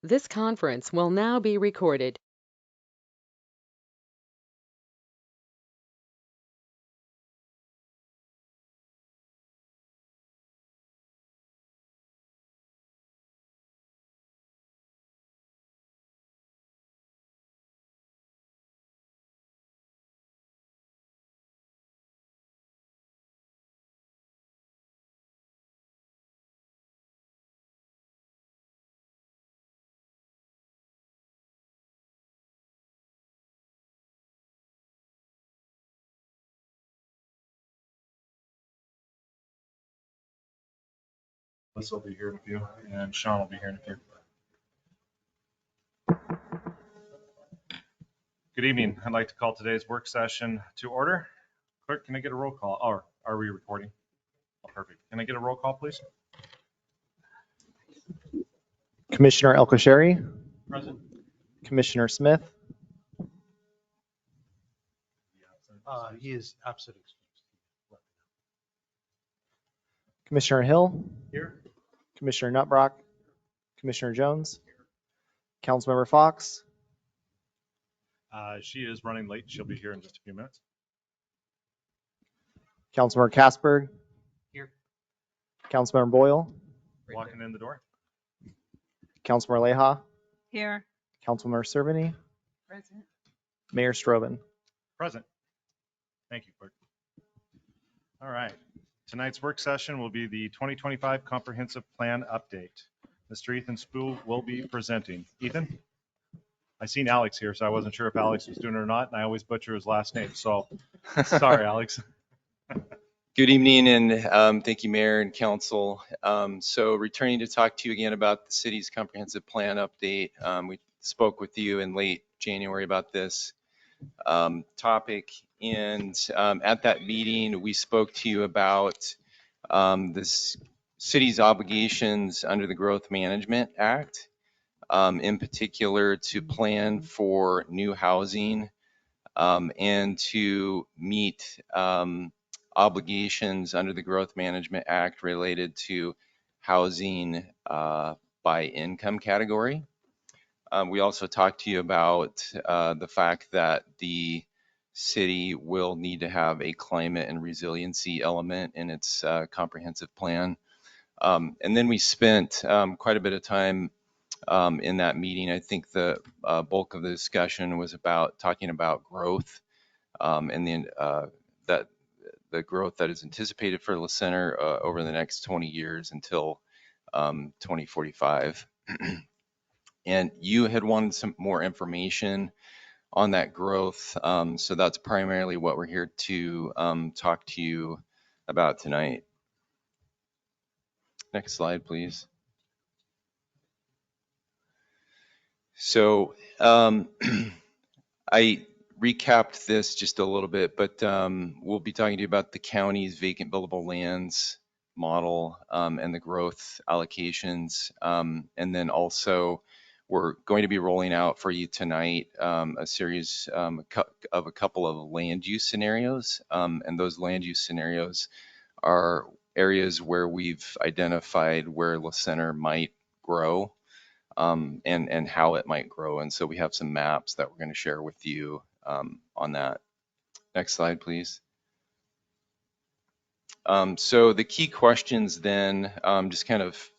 This conference will now be recorded. Liz will be here in a few, and Sean will be here in a few. Good evening. I'd like to call today's work session to order. Clerk, can I get a roll call? Or are we recording? Oh, perfect. Can I get a roll call, please? Commissioner Elkashari, Present. Commissioner Smith, He is absent. Commissioner Hill, Here. Commissioner Nutbrock, Commissioner Jones, Councilmember Fox, She is running late. She'll be here in just a few minutes. Councilmember Kasberg, Here. Councilmember Boyle, Walking in the door. Councilmember Leija, Here. Councilmember Cerveny, Present. Mayor Strobin. Present. Thank you, clerk. All right. Tonight's work session will be the 2025 Comprehensive Plan Update. Mr. Ethan Spool will be presenting. Ethan? I seen Alex here, so I wasn't sure if Alex was doing it or not, and I always butcher his last name, so sorry, Alex. Good evening, and thank you, Mayor and Council. So returning to talk to you again about the city's comprehensive plan update. We spoke with you in late January about this topic, and at that meeting, we spoke to you about this city's obligations under the Growth Management Act, in particular to plan for new housing and to meet obligations under the Growth Management Act related to housing by income category. We also talked to you about the fact that the city will need to have a climate and resiliency element in its comprehensive plan. And then we spent quite a bit of time in that meeting. I think the bulk of the discussion was about talking about growth and the growth that is anticipated for La Center over the next 20 years until 2045. And you had wanted some more information on that growth. So that's primarily what we're here to talk to you about tonight. Next slide, please. So I recapped this just a little bit, but we'll be talking to you about the county's vacant buildable lands model and the growth allocations. And then also we're going to be rolling out for you tonight a series of a couple of land use scenarios. And those land use scenarios are areas where we've identified where La Center might grow and how it might grow. And so we have some maps that we're going to share with you on that. Next slide, please. So the key questions then, just kind of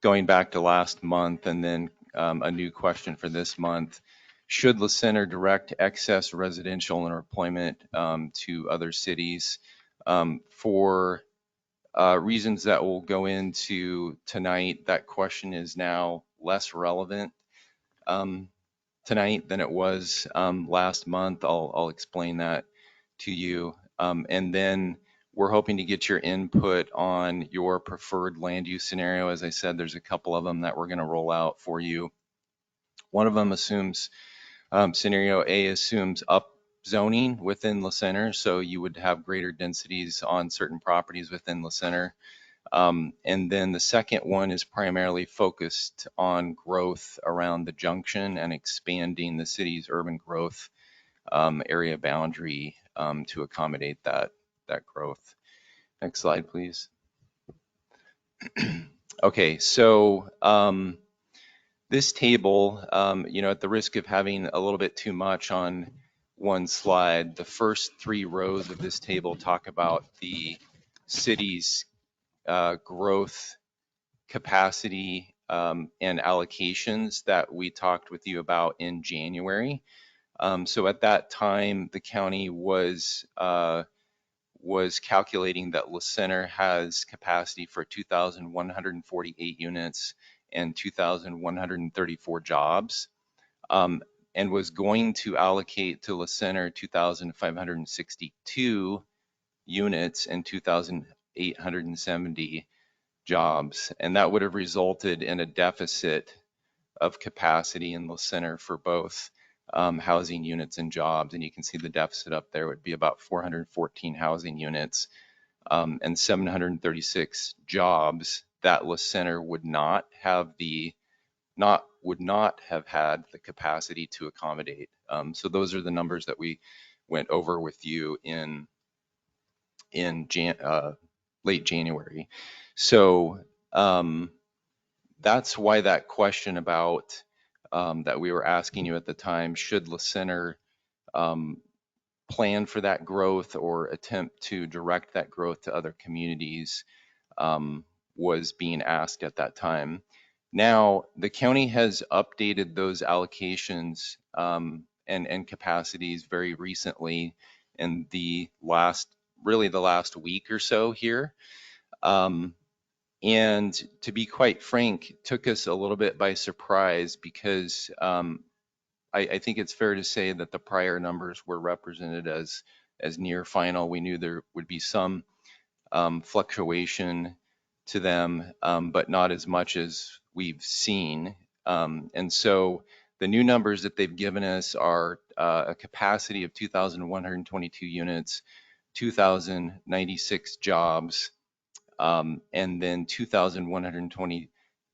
going back to last month and then a new question for this month. Should La Center direct excess residential and employment to other cities? For reasons that we'll go into tonight, that question is now less relevant tonight than it was last month. I'll explain that to you. And then we're hoping to get your input on your preferred land use scenario. As I said, there's a couple of them that we're going to roll out for you. One of them assumes, scenario A assumes up zoning within La Center, so you would have greater densities on certain properties within La Center. And then the second one is primarily focused on growth around the junction and expanding the city's urban growth area boundary to accommodate that growth. Next slide, please. Okay, so This table, at the risk of having a little bit too much on one slide, the first 3 rows of this table talk about the city's growth capacity and allocations that we talked with you about in January. So at that time, the county was calculating that La Center has capacity for 2,148 units and 2,134 jobs, and was going to allocate to La Center 2,562 units and 2,870 jobs. And that would have resulted in a deficit of capacity in La Center for both housing units and jobs. And you can see the deficit up there would be about 414 housing units and 736 jobs that La Center would not have had the capacity to accommodate. So those are the numbers that we went over with you in late January. So that's why that question about that we were asking you at the time, should La Center plan for that growth or attempt to direct that growth to other communities, was being asked at that time. Now, the county has updated those allocations and capacities very recently in the last week or so here. And to be quite frank, took us a little bit by surprise because I think it's fair to say that the prior numbers were represented as near final. We knew there would be some fluctuation to them, but not as much as we've seen. And so the new numbers that they've given us are a capacity of 2,122 units, 2,096 jobs, and then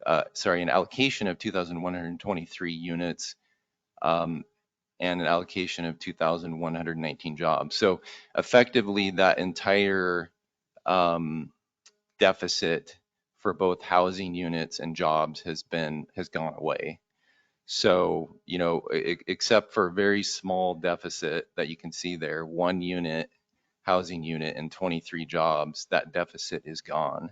an allocation of 2,123 units, and an allocation of 2,119 jobs. So effectively that entire deficit for both housing units and jobs has gone away. So, except for a very small deficit that you can see there, 1 unit, housing unit, and 23 jobs, that deficit is gone.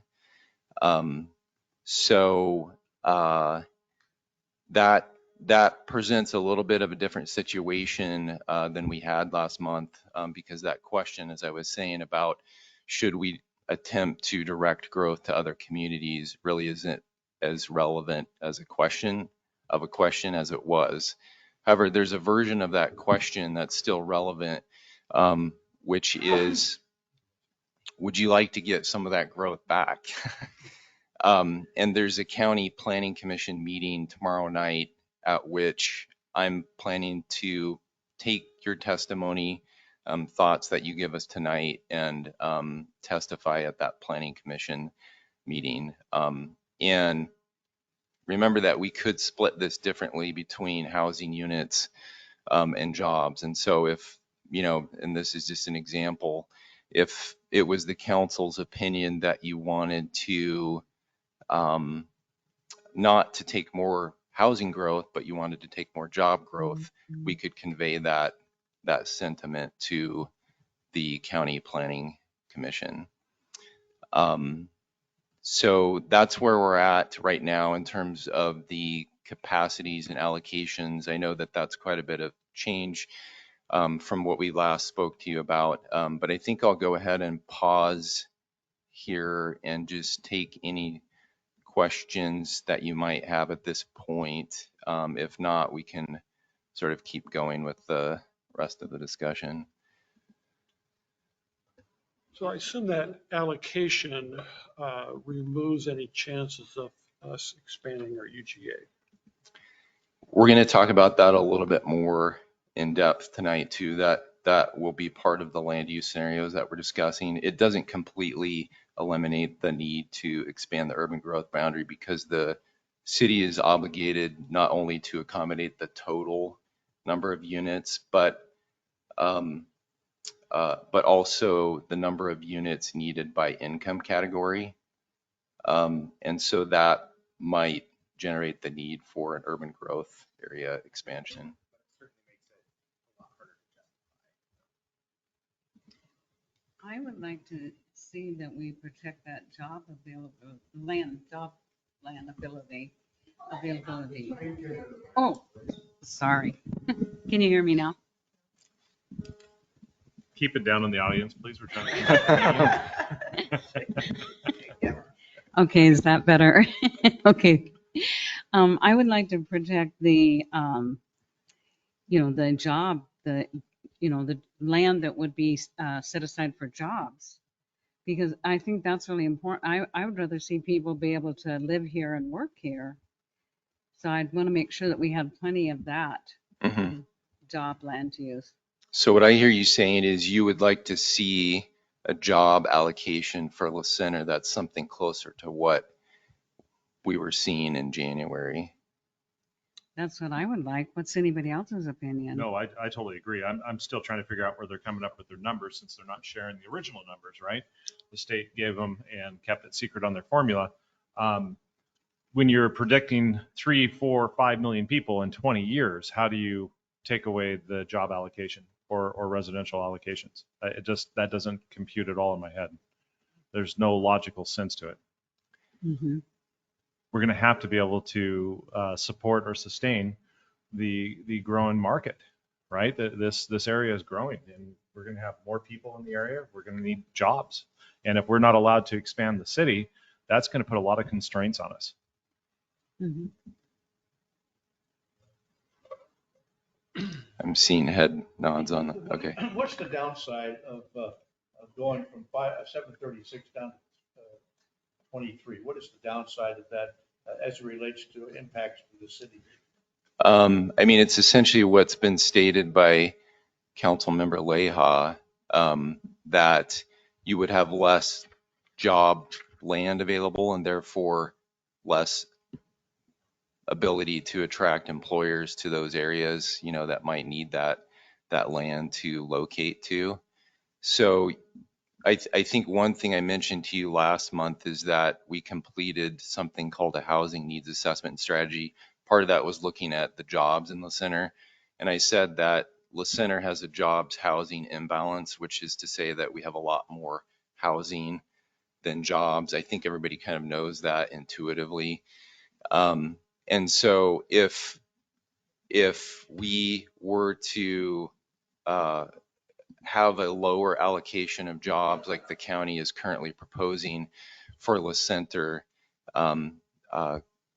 That presents a little bit of a different situation than we had last month, because that question, as I was saying, about should we attempt to direct growth to other communities really isn't as relevant as a question as it was. However, there's a version of that question that's still relevant, which is, would you like to get some of that growth back? And there's a county planning commission meeting tomorrow night at which I'm planning to take your testimony, thoughts that you give us tonight, and testify at that planning commission meeting. And remember that we could split this differently between housing units and jobs. And so if, and this is just an example, if it was the council's opinion that you wanted to not to take more housing growth, but you wanted to take more job growth, we could convey that sentiment to the county planning commission. So that's where we're at right now in terms of the capacities and allocations. I know that that's quite a bit of change from what we last spoke to you about, but I think I'll go ahead and pause here and just take any questions that you might have at this point. If not, we can sort of keep going with the rest of the discussion. So I assume that allocation removes any chances of us expanding our UGA. We're going to talk about that a little bit more in depth tonight too. That will be part of the land use scenarios that we're discussing. It doesn't completely eliminate the need to expand the urban growth boundary because the city is obligated not only to accommodate the total number of units, but also the number of units needed by income category. And so that might generate the need for an urban growth area expansion. I would like to see that we protect that job availability. Oh, sorry. Can you hear me now? Keep it down in the audience, please. We're trying to keep it. Okay, is that better? Okay. I would like to protect the, the job, the land that would be set aside for jobs. Because I think that's really important. I would rather see people be able to live here and work here. So I'd want to make sure that we had plenty of that job land to use. So what I hear you saying is you would like to see a job allocation for La Center that's something closer to what we were seeing in January. That's what I would like. What's anybody else's opinion? No, I totally agree. I'm still trying to figure out where they're coming up with their numbers since they're not sharing the original numbers, right? The state gave them and kept it secret on their formula. When you're predicting 3, 4, 5 million people in 20 years, how do you take away the job allocation or residential allocations? That doesn't compute at all in my head. There's no logical sense to it. Mm-hmm. We're going to have to be able to support or sustain the growing market, right? This area is growing, and we're going to have more people in the area. We're going to need jobs, and if we're not allowed to expand the city, that's going to put a lot of constraints on us. Mm-hmm. I'm seeing head nods on that. Okay. What's the downside of going from 736 down to 23? What is the downside of that as it relates to impacts to the city? I mean, it's essentially what's been stated by Councilmember Leija, that you would have less job land available and therefore less ability to attract employers to those areas, that might need that land to locate to. So I think one thing I mentioned to you last month is that we completed something called a housing needs assessment strategy. Part of that was looking at the jobs in La Center. And I said that La Center has a jobs housing imbalance, which is to say that we have a lot more housing than jobs. I think everybody kind of knows that intuitively. And so if we were to have a lower allocation of jobs like the county is currently proposing for La Center,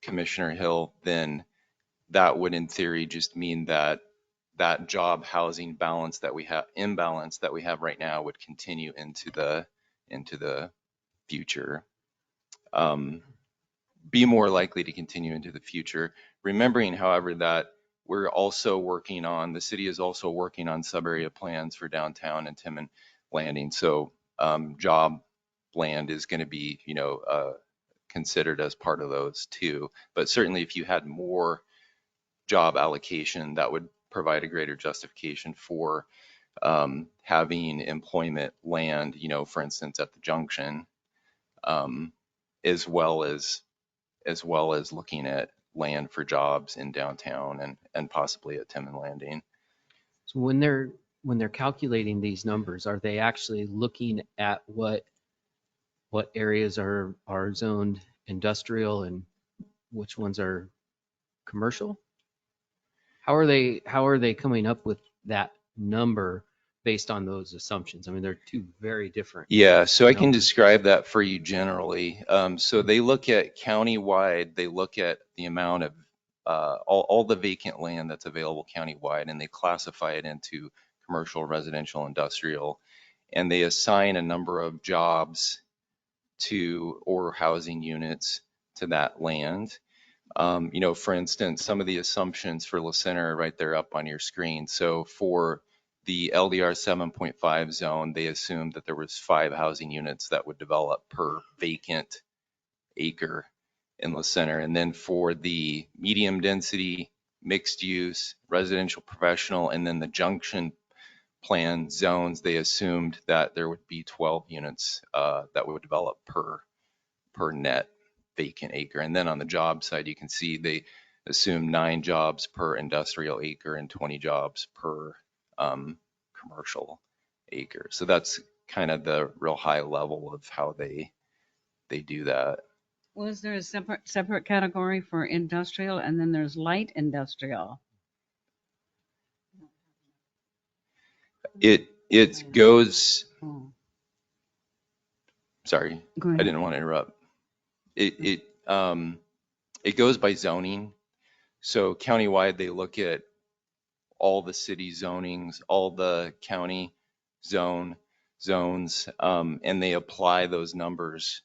Commissioner Hill, then that would in theory just mean that job housing imbalance that we have right now would continue into the future. Be more likely to continue into the future. Remembering, however, that the city is also working on sub-area plans for downtown and Timmon Landing. So job land is going to be, considered as part of those too. But certainly if you had more job allocation, that would provide a greater justification for having employment land, for instance, at the junction, as well as looking at land for jobs in downtown and possibly at Timmon Landing. So when they're calculating these numbers, are they actually looking at what areas are zoned industrial and which ones are commercial? How are they coming up with that number based on those assumptions? I mean, they're two very different. Yeah, so I can numbers. describe that for you generally. So they look at countywide, they look at the amount of all the vacant land that's available countywide, and they classify it into commercial, residential, industrial, and they assign a number of jobs or housing units to that land. For instance, some of the assumptions for La Center are right there up on your screen. So for the LDR 7.5 zone, they assumed that there was 5 housing units that would develop per vacant acre in La Center. And then for the medium density, mixed use, residential, professional, and then the junction plan zones, they assumed that there would be 12 units that would develop per net vacant acre. And then on the job side, you can see they assume 9 jobs per industrial acre and 20 jobs per commercial acre. So that's kind of the real high level of how they do that. Was there a separate category for industrial and then there's light industrial? It goes, Oh, sorry, go I ahead. didn't want to interrupt. It goes by zoning. So countywide, they look at all the city zonings, all the county zones, and they apply those numbers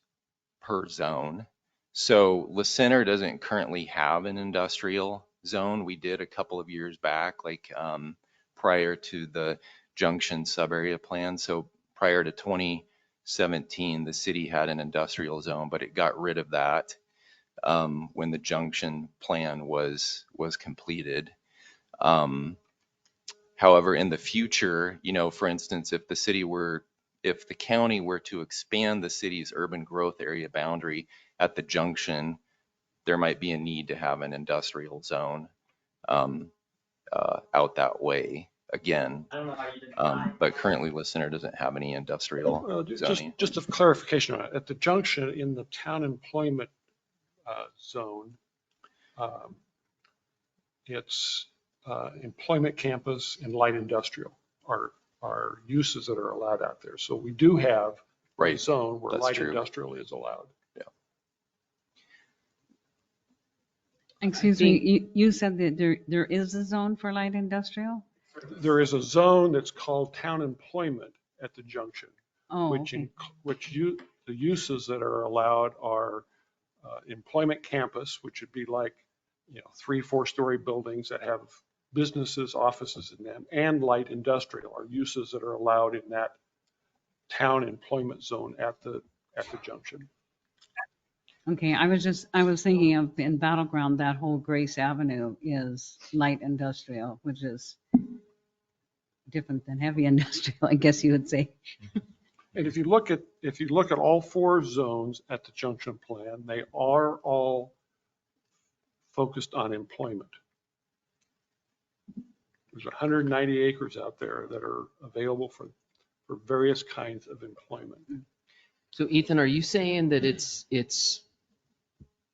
per zone. So La Center doesn't currently have an industrial zone. We did a couple of years back, like prior to the Junction sub-area plan. So prior to 2017, the city had an industrial zone, but it got rid of that when the Junction plan was completed. However, in the future, for instance, if the county were to expand the city's urban growth area boundary at the Junction, there might be a need to have an industrial zone out that way again. But currently, La Center doesn't have any industrial Well, zoning. just a clarification on it. At the junction in the town employment zone, it's employment campus and light industrial are uses that are allowed out there. So we do have a Right, zone where that's light true. industrial is allowed. Excuse me, you said that there is a zone for light industrial? There is a zone that's called town employment at the junction, Oh, which okay. the uses that are allowed are employment campus, which would be like 3-4-story buildings that have businesses, offices in them, and light industrial are uses that are allowed in that town employment zone at the junction. Okay, I was thinking of in Battleground, that whole Grace Avenue is light industrial, which is different than heavy industrial, I guess you would say. And if you look at all 4 zones at the junction plan, they are all focused on employment. There's 190 acres out there that are available for various kinds of employment. So Ethan, are you saying that it's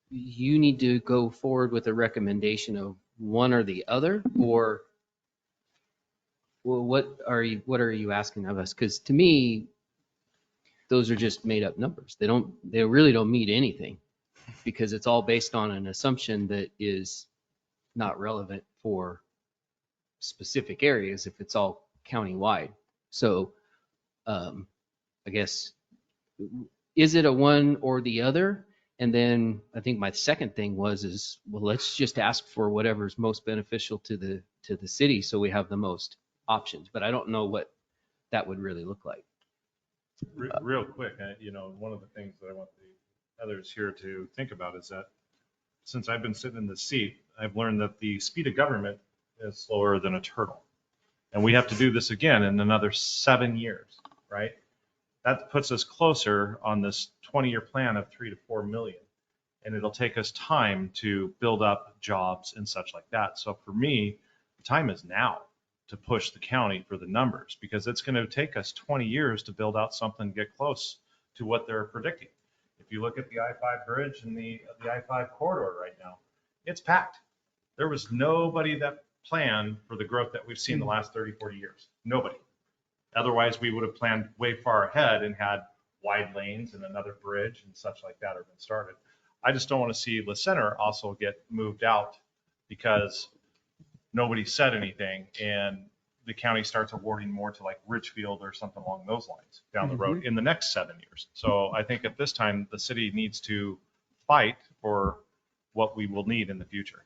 you need to go forward with a recommendation of one or the other, or well, what are you asking of us? Because to me, those are just made up numbers. They really don't mean anything, because it's all based on an assumption that is not relevant for specific areas if it's all countywide. So I guess, is it a one or the other? And then I think my second thing is, well, let's just ask for whatever's most beneficial to the city so we have the most options. But I don't know what that would really look like. Real quick, one of the things that I want the others here to think about is that since I've been sitting in the seat, I've learned that the speed of government is slower than a turtle. And we have to do this again in another 7 years, right? That puts us closer on this 20-year plan of 3 to 4 million. And it'll take us time to build up jobs and such like that. So for me, the time is now to push the county for the numbers, because it's going to take us 20 years to build out something, get close to what they're predicting. If you look at the I-5 bridge and the I-5 corridor right now, it's packed. There was nobody that planned for the growth that we've seen the last 30, 40 years. Nobody. Otherwise, we would have planned way far ahead and had wide lanes and another bridge and such like that have been started. I just don't want to see La Center also get moved out because nobody said anything and the county starts awarding more to like Richfield or something along those lines down the road in the next 7 years. So I think at this time, the city needs to fight for what we will need in the future.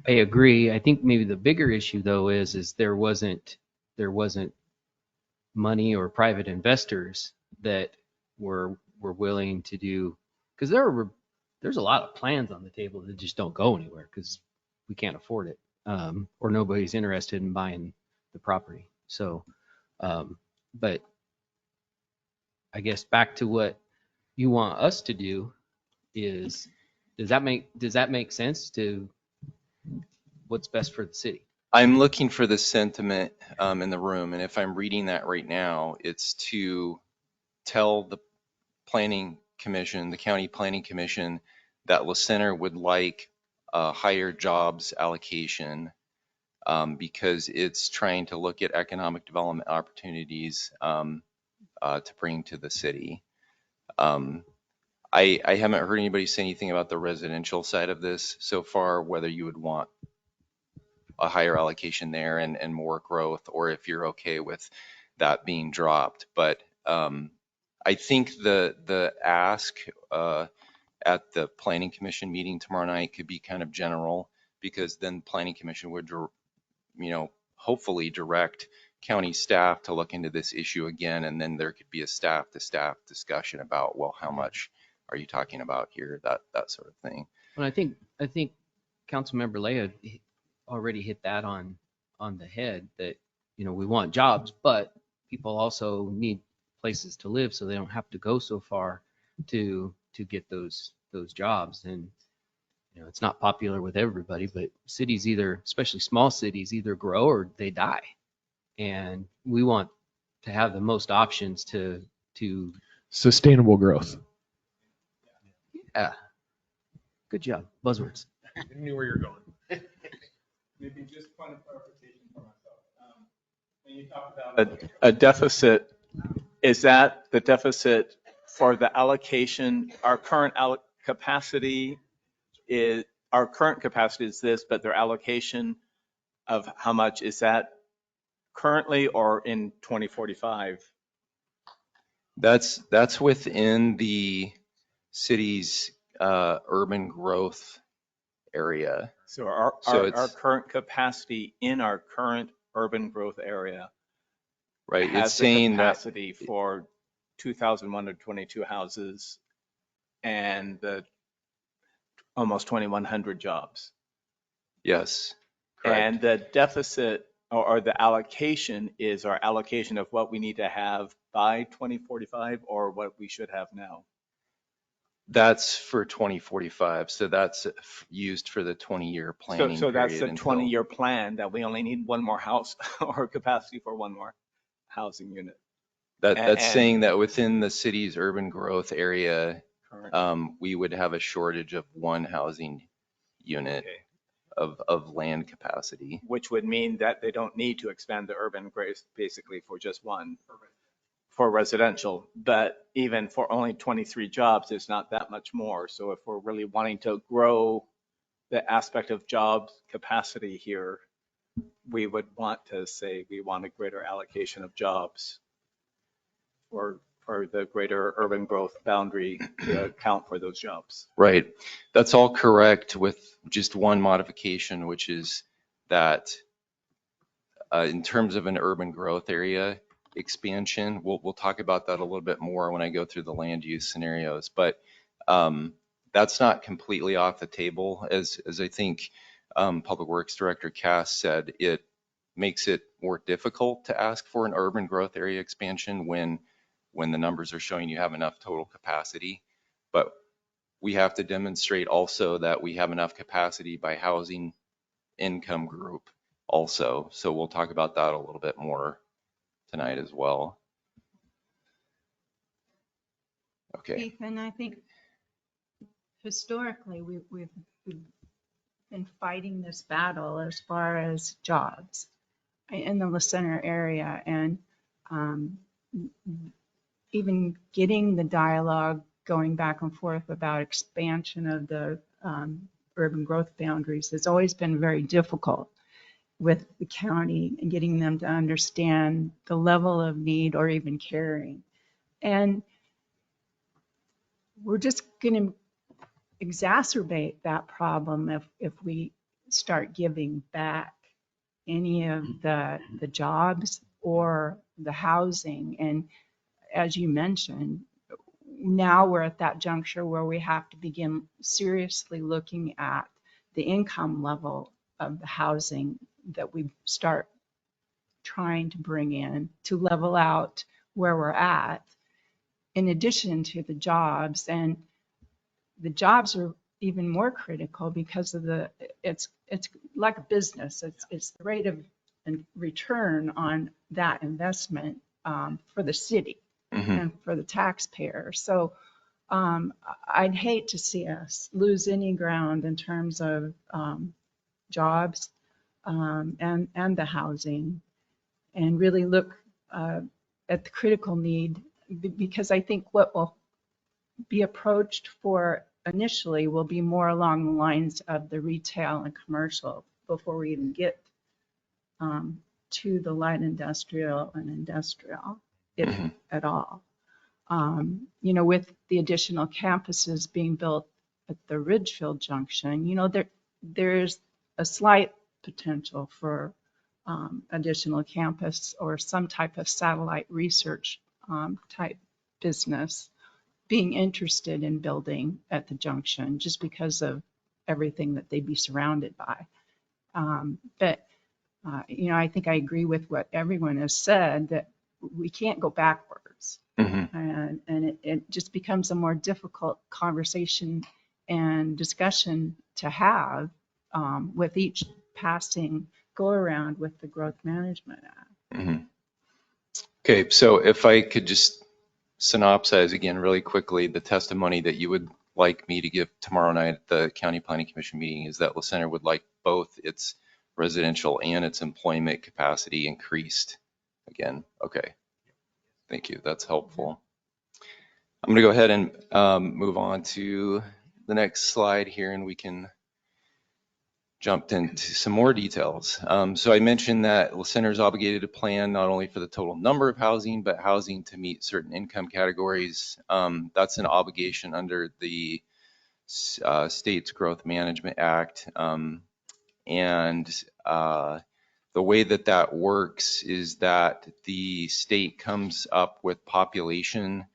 I agree. I think maybe the bigger issue though is there wasn't money or private investors that were willing to do, because there's a lot of plans on the table that just don't go anywhere because we can't afford it, or nobody's interested in buying the property. So, but I guess back to what you want us to do is, does that make sense to what's best for the city? I'm looking for the sentiment in the room, and if I'm reading that right now, it's to tell the planning commission, the county planning commission, that La Center would like a higher jobs allocation because it's trying to look at economic development opportunities to bring to the city. I haven't heard anybody say anything about the residential side of this so far, whether you would want a higher allocation there and more growth, or if you're okay with that being dropped. But I think the ask at the planning commission meeting tomorrow night could be kind of general, because then planning commission would, hopefully direct county staff to look into this issue again, and then there could be a staff to staff discussion about, well, how much are you talking about here, that sort of thing. And I think Councilmember Leija already hit that on the head, that, we want jobs, but people also need places to live, so they don't have to go so far to get those jobs. And it's not popular with everybody, but cities, either, especially small cities, either grow or they die. And we want to have the most options to Sustainable growth. yeah. Good job. Buzzwords. I knew where you're going. Maybe just point of clarification for myself. When you talk about a deficit, is that the deficit for the allocation? Our current capacity is this, but their allocation of how much is that currently or in 2045? That's within the city's urban growth area. So our current capacity in our current urban growth area, right, has it's saying the capacity for 2,122 houses and the almost 2,100 jobs. Yes, correct. And the deficit or the allocation is our allocation of what we need to have by 2045 or what we should have now. That's for 2045, so that's used for the 20-year planning So that's period the until- 20-year plan that we only need one more house or capacity for one more housing unit. That's and- saying that within the city's urban growth area, Current. we would have a shortage of one housing unit of land capacity. Which would mean that they don't need to expand the urban growth basically for just one for residential, but even for only 23 jobs, it's not that much more. So if we're really wanting to grow the aspect of jobs capacity here, we would want to say we want a greater allocation of jobs for the greater urban growth boundary to account for those jobs. Right. That's all correct, with just one modification, which is that in terms of an urban growth area expansion, we'll talk about that a little bit more when I go through the land use scenarios, but that's not completely off the table. As I think Public Works Director Cass said, it makes it more difficult to ask for an urban growth area expansion when the numbers are showing you have enough total capacity. But we have to demonstrate also that we have enough capacity by housing income group also. So we'll talk about that a little bit more tonight as well. Okay. Ethan, I think historically we've been fighting this battle as far as jobs in the La Center area, and even getting the dialogue going back and forth about expansion of the urban growth boundaries has always been very difficult with the county and getting them to understand the level of need or even caring. And we're just going to exacerbate that problem if we start giving back any of the jobs or the housing. And as you mentioned, now we're at that juncture where we have to begin seriously looking at the income level of the housing that we start trying to bring in to level out where we're at. in addition to the jobs, and the jobs are even more critical because of it's like a business. It's the rate of return on that investment for the city and for the taxpayer. So I'd hate to see us lose any ground in terms of jobs and the housing, and really look at the critical need, because I think what will be approached for initially will be more along the lines of the retail and commercial before we even get to the light industrial and industrial, if at all. You know, with the additional campuses being built at the Ridgefield Junction, you know, there's a slight potential for additional campus or some type of satellite research type business being interested in building at the junction, just because of everything that they'd be surrounded by. But you know, I think I agree with what everyone has said, that we can't go backwards. And it just becomes a more difficult conversation and discussion to have with each passing go around with the Growth Management Act. Okay, so if I could just synopsize again really quickly, the testimony that you would like me to give tomorrow night at the County Planning Commission meeting is that La Center would like both its residential and its employment capacity increased again. Okay, thank you, that's helpful. I'm gonna go ahead and move on to the next slide here, and we can jump into some more details. So I mentioned that La Center is obligated to plan not only for the total number of housing, but housing to meet certain income categories. That's an obligation under the State's Growth Management Act. And the way that works is that the state comes up with population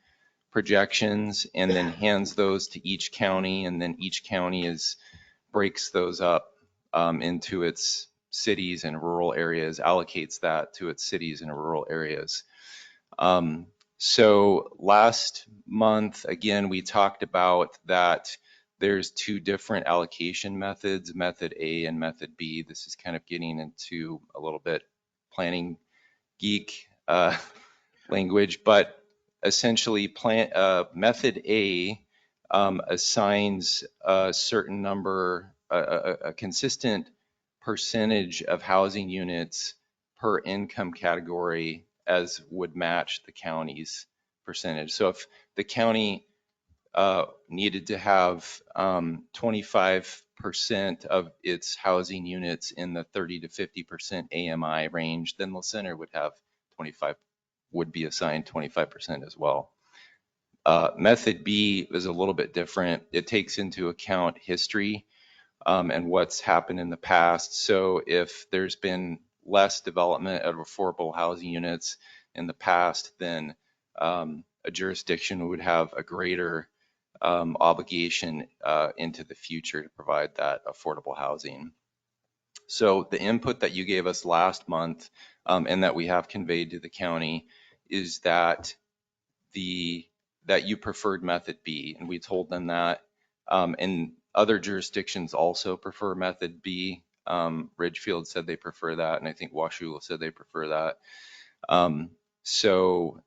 projections and then hands those to each county, and then each county breaks those up into its cities and rural areas, allocates that to its cities and rural areas. So last month, again, we talked about that there's two different allocation methods, Method A and Method B. This is kind of getting into a little bit planning geek language, but essentially Method A assigns a certain number, a consistent percentage of housing units per income category as would match the county's percentage. So if the county needed to have 25% of its housing units in the 30 to 50% AMI range, then La Center would be assigned 25% as well. Method B is a little bit different. It takes into account history and what's happened in the past. So if there's been less development of affordable housing units in the past, then a jurisdiction would have a greater obligation into the future to provide that affordable housing. So the input that you gave us last month and that we have conveyed to the county is that you preferred Method B, and we told them that. And other jurisdictions also prefer Method B. Ridgefield said they prefer that, and I think Washougal said they prefer that. So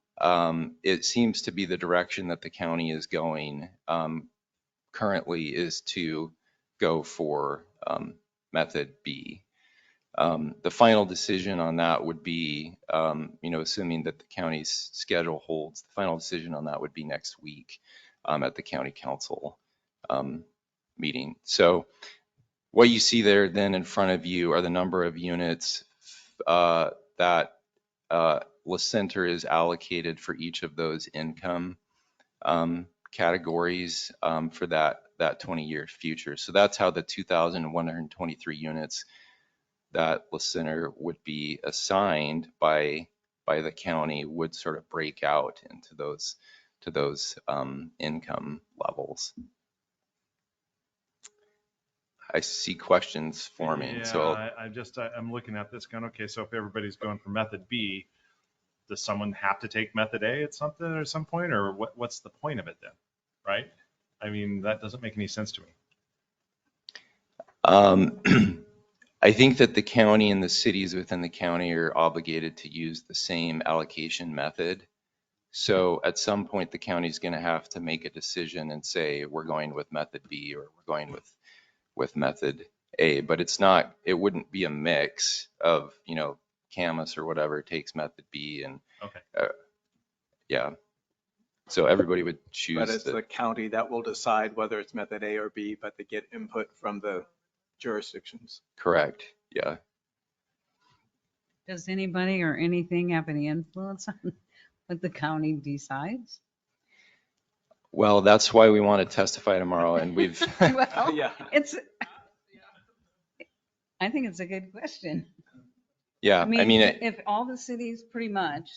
it seems to be the direction that the county is going currently, is to go for Method B. The final decision on that would be, assuming that the county's schedule holds, the final decision on that would be next week at the county council meeting. So what you see there then in front of you are the number of units that La Center is allocated for each of those income categories for that 20-year future. So that's how the 2,123 units that La Center would be assigned by the county would sort of break out into those income levels. I see questions forming. Yeah, So I'm looking at this going, okay, so if everybody's going for Method B, does someone have to take method A at something or some point, or what's the point of it then? Right? I mean, that doesn't make any sense to me. I think that the county and the cities within the county are obligated to use the same allocation method. So at some point, the county's going to have to make a decision and say, we're going with method B or we're going with method A, but it wouldn't be a mix of, Camas or whatever takes method B and, Okay. yeah. So everybody would choose. But it's the county that will decide whether it's method A or B, but they get input from the jurisdictions. Correct, yeah. Does anybody or anything have any influence on what the county decides? Well, that's why we want to testify tomorrow, and we've, Well, Yeah. I think it's a good question. yeah, I mean, if all the cities pretty much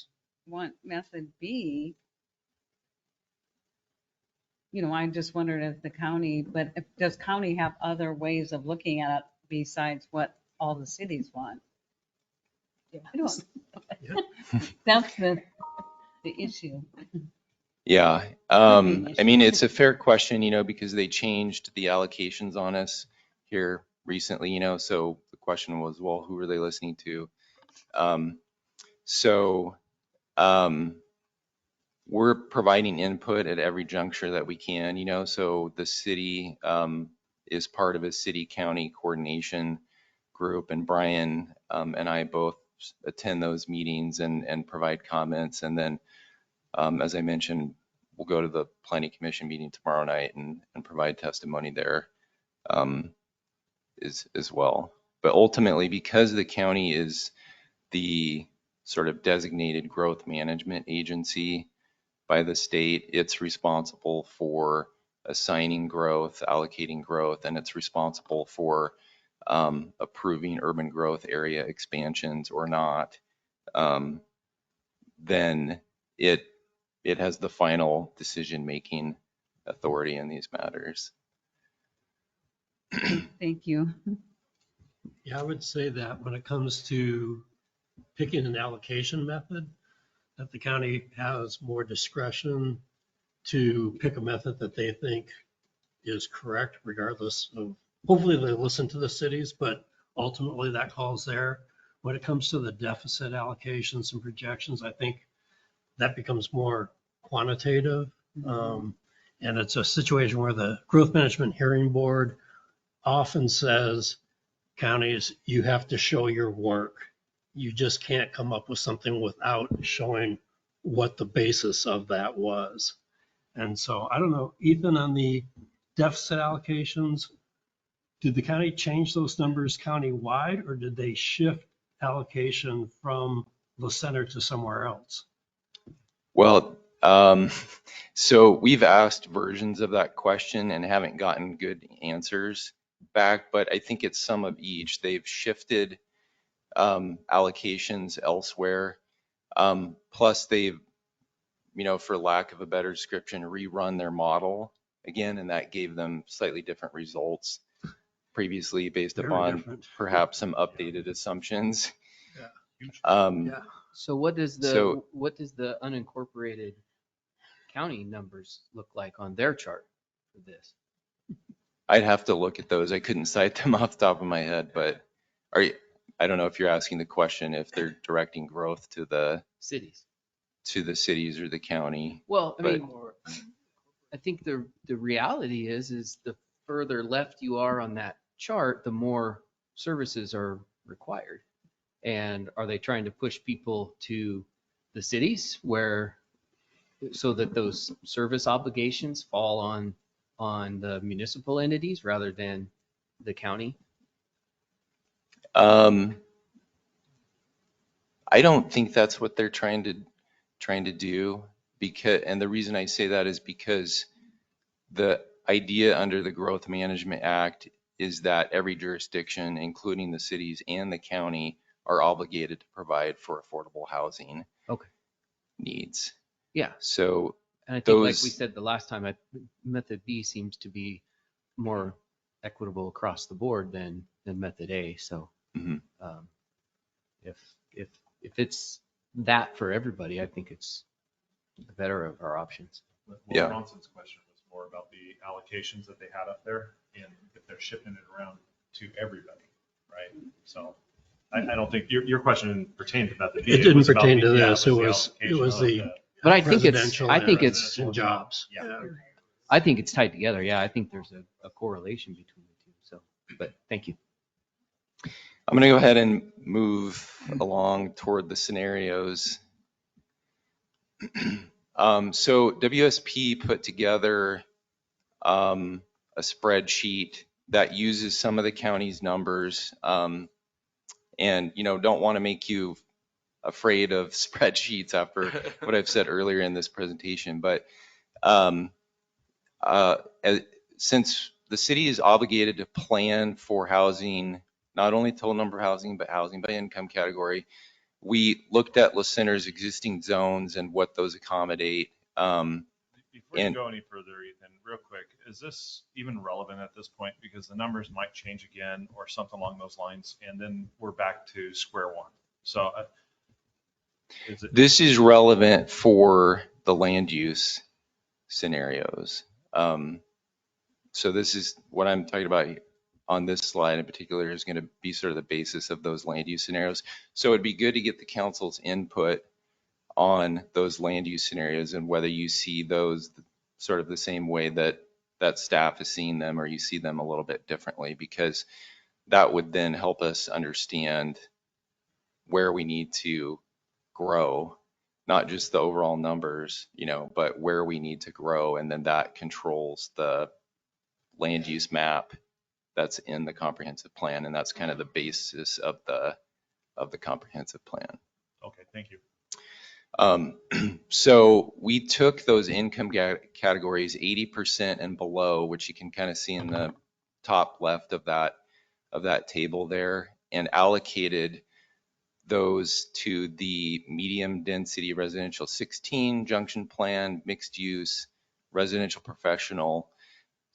want method B, I just wondered if the county, but does county have other ways of looking at it besides what all the cities want? I don't. That's the issue. yeah. Could be I mean, it's a fair question, because they changed the allocations on us here recently, so the question was, well, who are they listening to? We're providing input at every juncture that we can, so the city is part of a city-county coordination group, and Brian and I both attend those meetings and provide comments. And then, as I mentioned, we'll go to the Planning Commission meeting tomorrow night and provide testimony there as well. But ultimately, because the county is the sort of designated growth management agency by the state, it's responsible for assigning growth, allocating growth, and it's responsible for approving urban growth area expansions or not. Then it has the final decision-making authority in these matters. Thank you. Yeah, I would say that when it comes to picking an allocation method, that the county has more discretion to pick a method that they think is correct, regardless of, hopefully they listen to the cities, but ultimately that call's there. When it comes to the deficit allocations and projections, I think that becomes more quantitative. And it's a situation where the Growth Management Hearing Board often says, counties, you have to show your work. You just can't come up with something without showing what the basis of that was. And so I don't know, Ethan, on the deficit allocations, did the county change those numbers county-wide, or did they shift allocation from the center to somewhere else? Well, so we've asked versions of that question and haven't gotten good answers back, but I think it's some of each. They've shifted allocations elsewhere. Plus they've, for lack of a better description, rerun their model again, and that gave them slightly different results previously based Very upon different. perhaps some updated assumptions. Yeah. So what does the unincorporated county numbers look like on their chart for this? I'd have to look at those. I couldn't cite them off the top of my head, but I don't know if you're asking the question if they're directing growth to the Cities. Or the county. Well, I think the reality is the further left you are on that chart, the more services are required. And are they trying to push people to the cities so that those service obligations fall on the municipal entities rather than the county? I don't think that's what they're trying to do, and the reason I say that is because the idea under the Growth Management Act is that every jurisdiction, including the cities and the county, are obligated to provide for affordable housing needs. Yeah. So, and I think, like we said the last time, method B seems to be more equitable across the board than method A. So if it's that for everybody, I think it's the better of our options. Well, Yeah. Bronson's question was more about the allocations that they had up there and if they're shifting it around to everybody, right? So I don't think your question pertained to that. It didn't pertain to this. It was allocation the of But I think it's, residential I think and- it's, and jobs. Yeah. I think it's tied together. Yeah, I think there's a correlation between the two. So, but thank you. I'm going to go ahead and move along toward the scenarios. So WSP put together a spreadsheet that uses some of the county's numbers. And, don't want to make you afraid of spreadsheets after what I've said earlier in this presentation. But since the city is obligated to plan for housing, not only total number of housing, but housing by income category, we looked at La Center's existing zones and what those accommodate. Before you go any further, Ethan, real quick, is this even relevant at this point? Because the numbers might change again or something along those lines, and then we're back to square one. So This is relevant for the land use scenarios. So this is what I'm talking about on this slide in particular is going to be sort of the basis of those land use scenarios. So it'd be good to get the council's input on those land use scenarios and whether you see those sort of the same way that staff is seeing them, or you see them a little bit differently, because that would then help us understand where we need to grow, not just the overall numbers, but where we need to grow. And then that controls the land use map that's in the comprehensive plan. And that's kind of the basis of the comprehensive plan. Okay, thank you. So we took those income categories 80% and below, which you can kind of see in the top left of that table there, and allocated those to the medium density residential 16 junction plan, mixed use, residential professional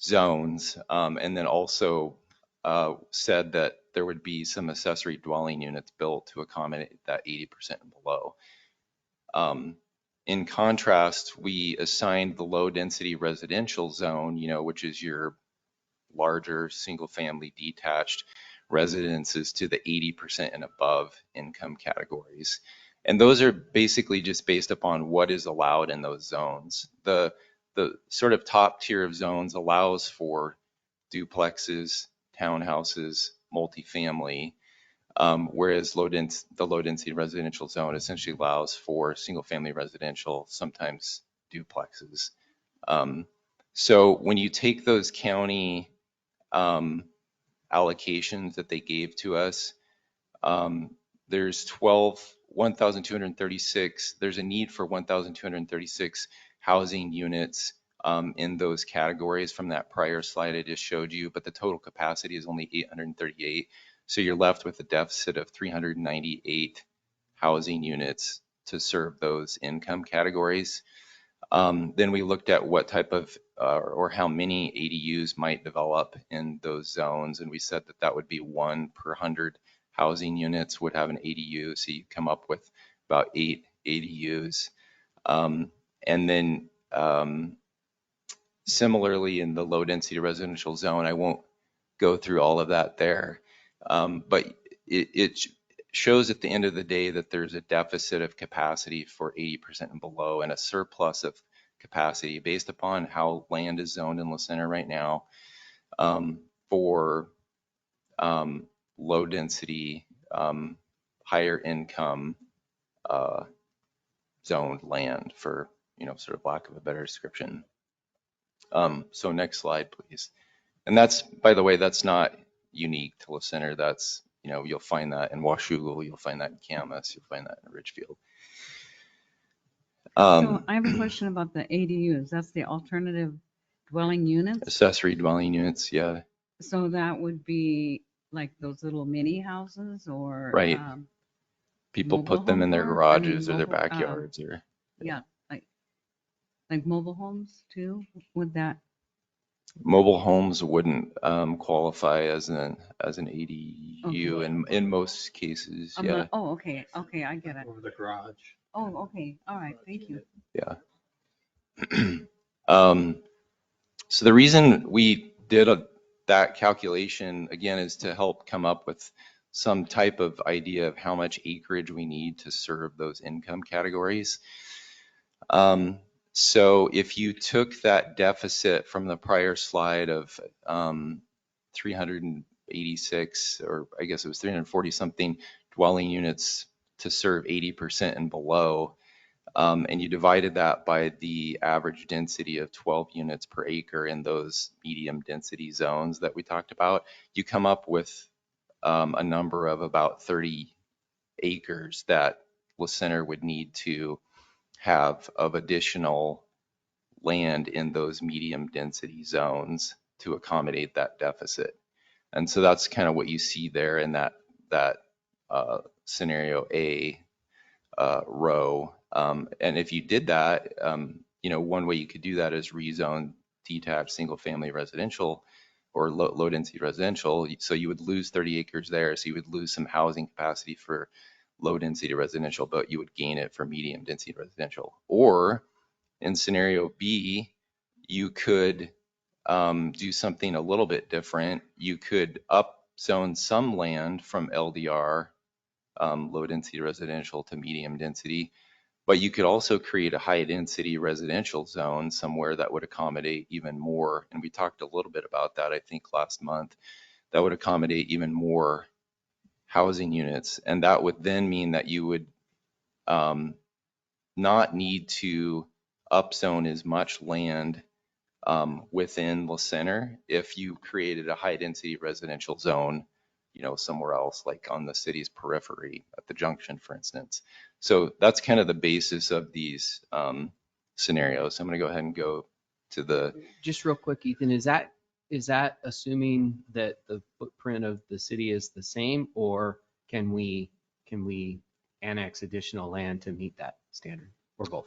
zones, and then also said that there would be some accessory dwelling units built to accommodate that 80% and below. In contrast, we assigned the low density residential zone, which is your larger single family detached residences, to the 80% and above income categories. And those are basically just based upon what is allowed in those zones. The sort of top tier of zones allows for duplexes, townhouses, multifamily, whereas the low density residential zone essentially allows for single family residential, sometimes duplexes. So when you take those county allocations that they gave to us, there's 1,236, there's a need for 1,236 housing units in those categories from that prior slide I just showed you, but the total capacity is only 838. So you're left with a deficit of 398 housing units to serve those income categories. Then we looked at what type of or how many ADUs might develop in those zones, and we said that would be 1 per 100 housing units would have an ADU, so you come up with about 8 ADUs. And then similarly in the low density residential zone, I won't go through all of that there, but it shows at the end of the day that there's a deficit of capacity for 80% and below and a surplus of capacity based upon how land is zoned in La Center right now for low density, higher income zoned land, for sort of lack of a better description. So next slide, please. And that's, by the way, that's not unique to La Center. That's, you'll find that in Washougal, you'll find that in Camas, you'll find that in Ridgefield. So I have a question about the ADUs. That's the alternative dwelling units? Accessory dwelling units, yeah. So that would be like those little mini houses, or? Right. People mobile put them in their home garages or their mobile, backyards or. Yeah, like mobile homes too? Would that? Mobile homes wouldn't qualify as an ADU Okay. in most cases. Yeah. Oh, okay, okay, I get it. Over the garage. Oh, okay, all right, thank you. Yeah. So the reason we did that calculation again is to help come up with some type of idea of how much acreage we need to serve those income categories. So if you took that deficit from the prior slide of 386, or I guess it was 340 something dwelling units to serve 80% and below, and you divided that by the average density of 12 units per acre in those medium density zones that we talked about, you come up with a number of about 30 acres that La Center would need to have of additional land in those medium density zones to accommodate that deficit. And so that's kind of what you see there in that scenario A row. And if you did that, one way you could do that is rezone detached single family residential or low density residential. So you would lose 30 acres there. So you would lose some housing capacity for low density residential, but you would gain it for medium density residential. Or in scenario B, you could do something a little bit different. You could upzone some land from LDR, low density residential, to medium density, but you could also create a high density residential zone somewhere that would accommodate even more. And we talked a little bit about that, I think, last month, that would accommodate even more housing units. And that would then mean that you would not need to upzone as much land within La Center if you created a high density residential zone, somewhere else, like on the city's periphery at the junction, for instance. So that's kind of the basis of these scenarios. I'm going to go ahead and go to the. Just real quick, Ethan, is that assuming that the footprint of the city is the same, or can we annex additional land to meet that standard, or both?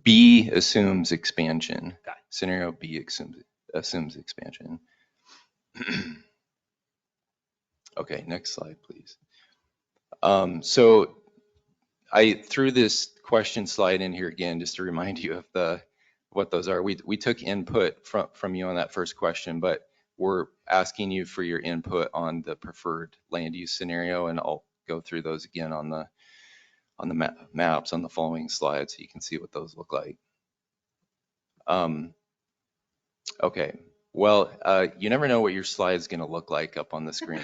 B assumes expansion. Got it. Scenario B assumes expansion. Okay, next slide, please. So I threw this question slide in here again just to remind you of what those are. We took input from you on that first question, but we're asking you for your input on the preferred land use scenario, and I'll go through those again on the maps on the following slides so you can see what those look like. Okay, well, you never know what your slide is going to look like up on the screen.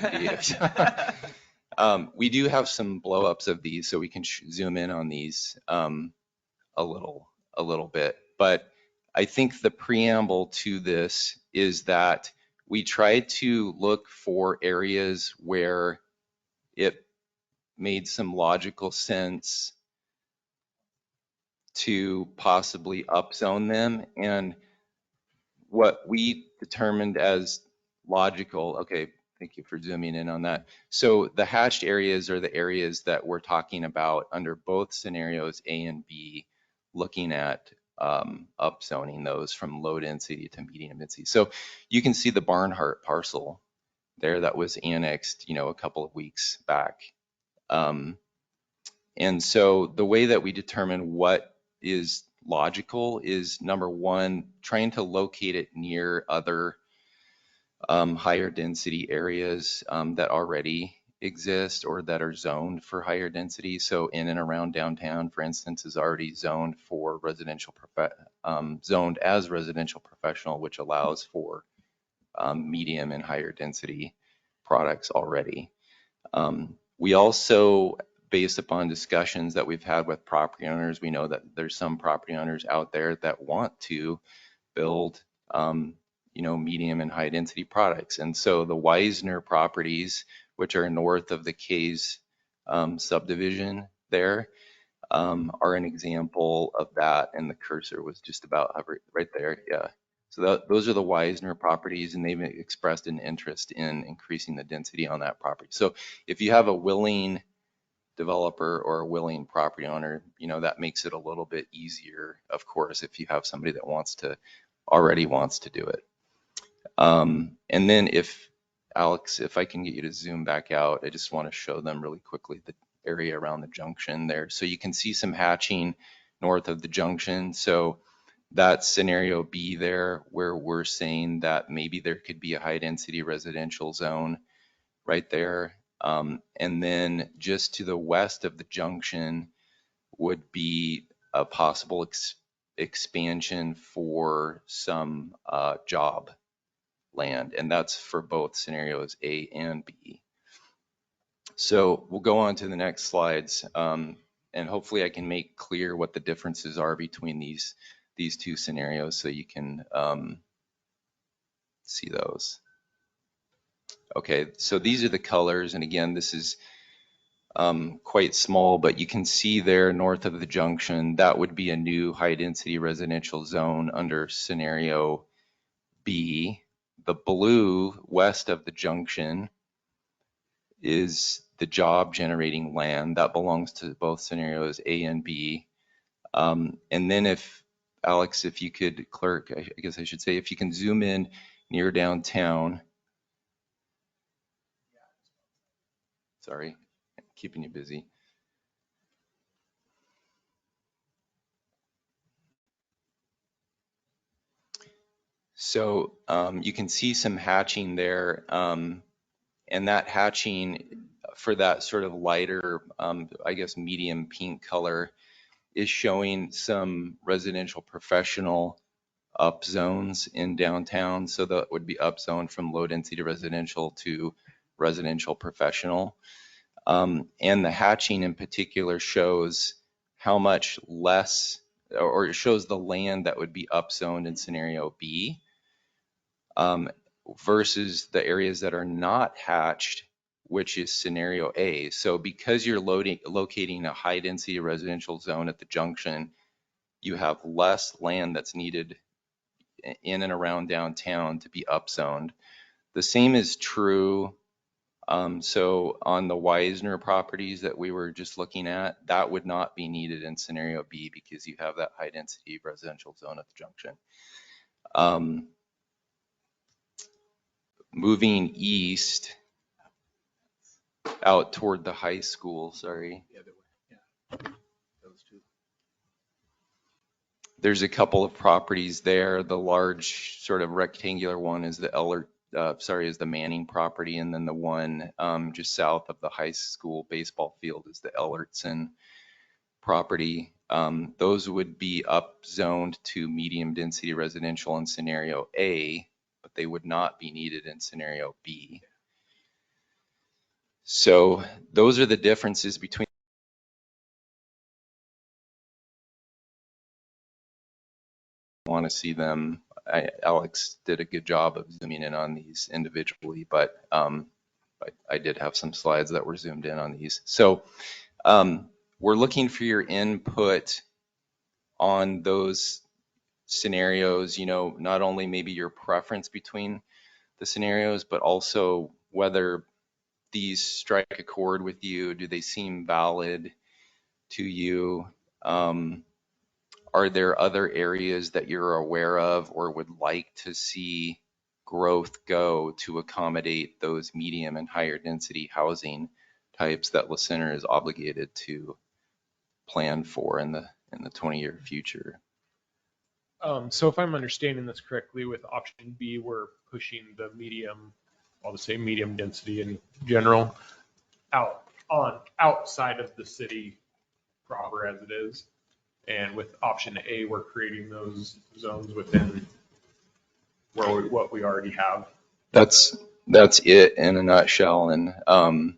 We do have some blow-ups of these, so we can zoom in on these a little bit. But I think the preamble to this is that we tried to look for areas where it made some logical sense to possibly upzone them, and what we determined as logical. Okay, thank you for zooming in on that. So the hatched areas are the areas that we're talking about under both scenarios A and B, looking at upzoning those from low density to medium density. So you can see the Barnhart parcel there that was annexed, a couple of weeks back. And so the way that we determine what is logical is, number one, trying to locate it near other higher density areas that already exist or that are zoned for higher density. So in and around downtown, for instance, is already zoned for residential, zoned as residential professional, which allows for medium and higher density products already. We also, based upon discussions that we've had with property owners, we know that there's some property owners out there that want to build medium and high density products. And so the Wisner properties, which are north of the K's subdivision there, are an example of that. And the cursor was just about right there. Yeah. So those are the Wisner properties, and they've expressed an interest in increasing the density on that property. So if you have a willing developer or a willing property owner, that makes it a little bit easier, of course, if you have somebody that already wants to do it. And then if, Alex, if I can get you to zoom back out, I just want to show them really quickly the area around the junction there. So you can see some hatching north of the junction. So that's scenario B there, where we're saying that maybe there could be a high density residential zone right there. And then just to the west of the junction would be a possible expansion for some job land, and that's for both scenarios A and B. So we'll go on to the next slides, and hopefully I can make clear what the differences are between these two scenarios so you can see those. Okay, so these are the colors, and again, this is quite small, but you can see there north of the junction, that would be a new high density residential zone under scenario B. The blue west of the junction is the job generating land that belongs to both scenarios A and B. And then if, Alex, if you could, clerk, I guess I should say, if you can zoom in near downtown. Sorry, keeping you busy. So you can see some hatching there, and that hatching for that sort of lighter, I guess medium pink color is showing some residential professional up zones in downtown. So that would be up zone from low density residential to residential professional. And the hatching in particular shows how much less, or it shows the land that would be up zoned in scenario B. Versus the areas that are not hatched, which is scenario A. So because you're locating a high density residential zone at the junction, you have less land that's needed in and around downtown to be upzoned. The same is true. So on the Wisner properties that we were just looking at, that would not be needed in scenario B because you have that high density residential zone at the junction. Moving east out toward the high school, sorry. There's a couple of properties there. The large sort of rectangular one is the is the Manning property, and then the one just south of the high school baseball field is the Ellertson property. Those would be upzoned to medium density residential in scenario A, but they would not be needed in scenario B. So those are the differences between want to see them. Alex did a good job of zooming in on these individually, but I did have some slides that were zoomed in on these. So we're looking for your input on those scenarios, you know, not only maybe your preference between the scenarios, but also whether these strike a chord with you. Do they seem valid to you? Are there other areas that you're aware of or would like to see growth go to accommodate those medium and higher density housing types that La Center is obligated to plan for in the 20-year future? So if I'm understanding this correctly, with option B, we're pushing the medium, I'll just say medium density in general, outside of the city proper as it is. And with option A, we're creating those zones within what we already have. That's it in a nutshell. And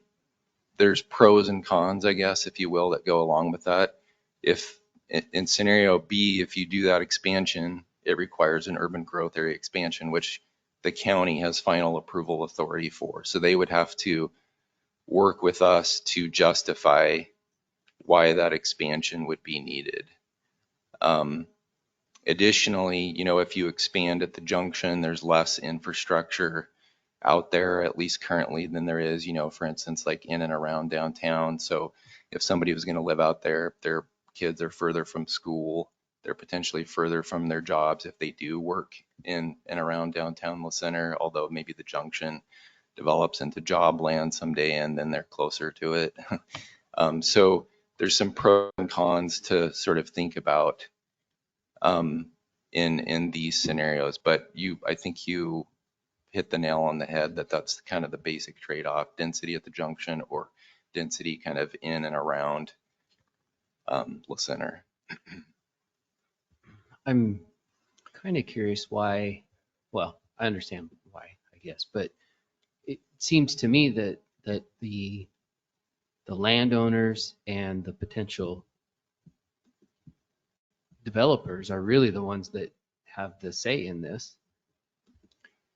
there's pros and cons, I guess, if you will, that go along with that. If in scenario B, if you do that expansion, it requires an urban growth area expansion, which the county has final approval authority for. So they would have to work with us to justify why that expansion would be needed. Additionally, you know, if you expand at the junction, there's less infrastructure out there, at least currently, than there is, you know, for instance, like in and around downtown. So if somebody was going to live out there, their kids are further from school, they're potentially further from their jobs if they do work in and around downtown La Center, although maybe the junction develops into job land someday and then they're closer to it. So there's some pros and cons to sort of think about in these scenarios, but I think you hit the nail on the head that that's kind of the basic trade-off: density at the junction or density kind of in and around La Center. I'm kind of curious why, well, I understand why, I guess, but it seems to me that the landowners and the potential developers are really the ones that have the say in this.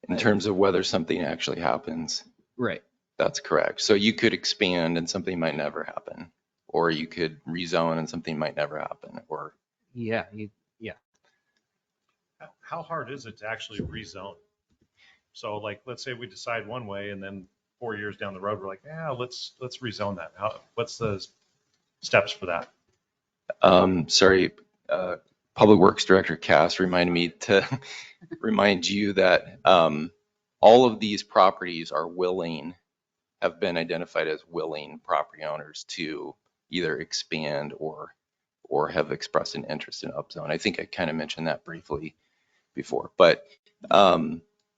In terms of whether something actually happens. Right. That's correct. So you could expand and something might never happen, or you could rezone and something might never happen, or. Yeah. How hard is it to actually rezone? So like, let's say we decide one way and then 4 years down the road, we're like, yeah, let's rezone that. What's the steps for that? Sorry, Public Works Director Cass reminded me to remind you that all of these properties are have been identified as willing property owners to either expand or have expressed an interest in upzone. I think I kind of mentioned that briefly before, but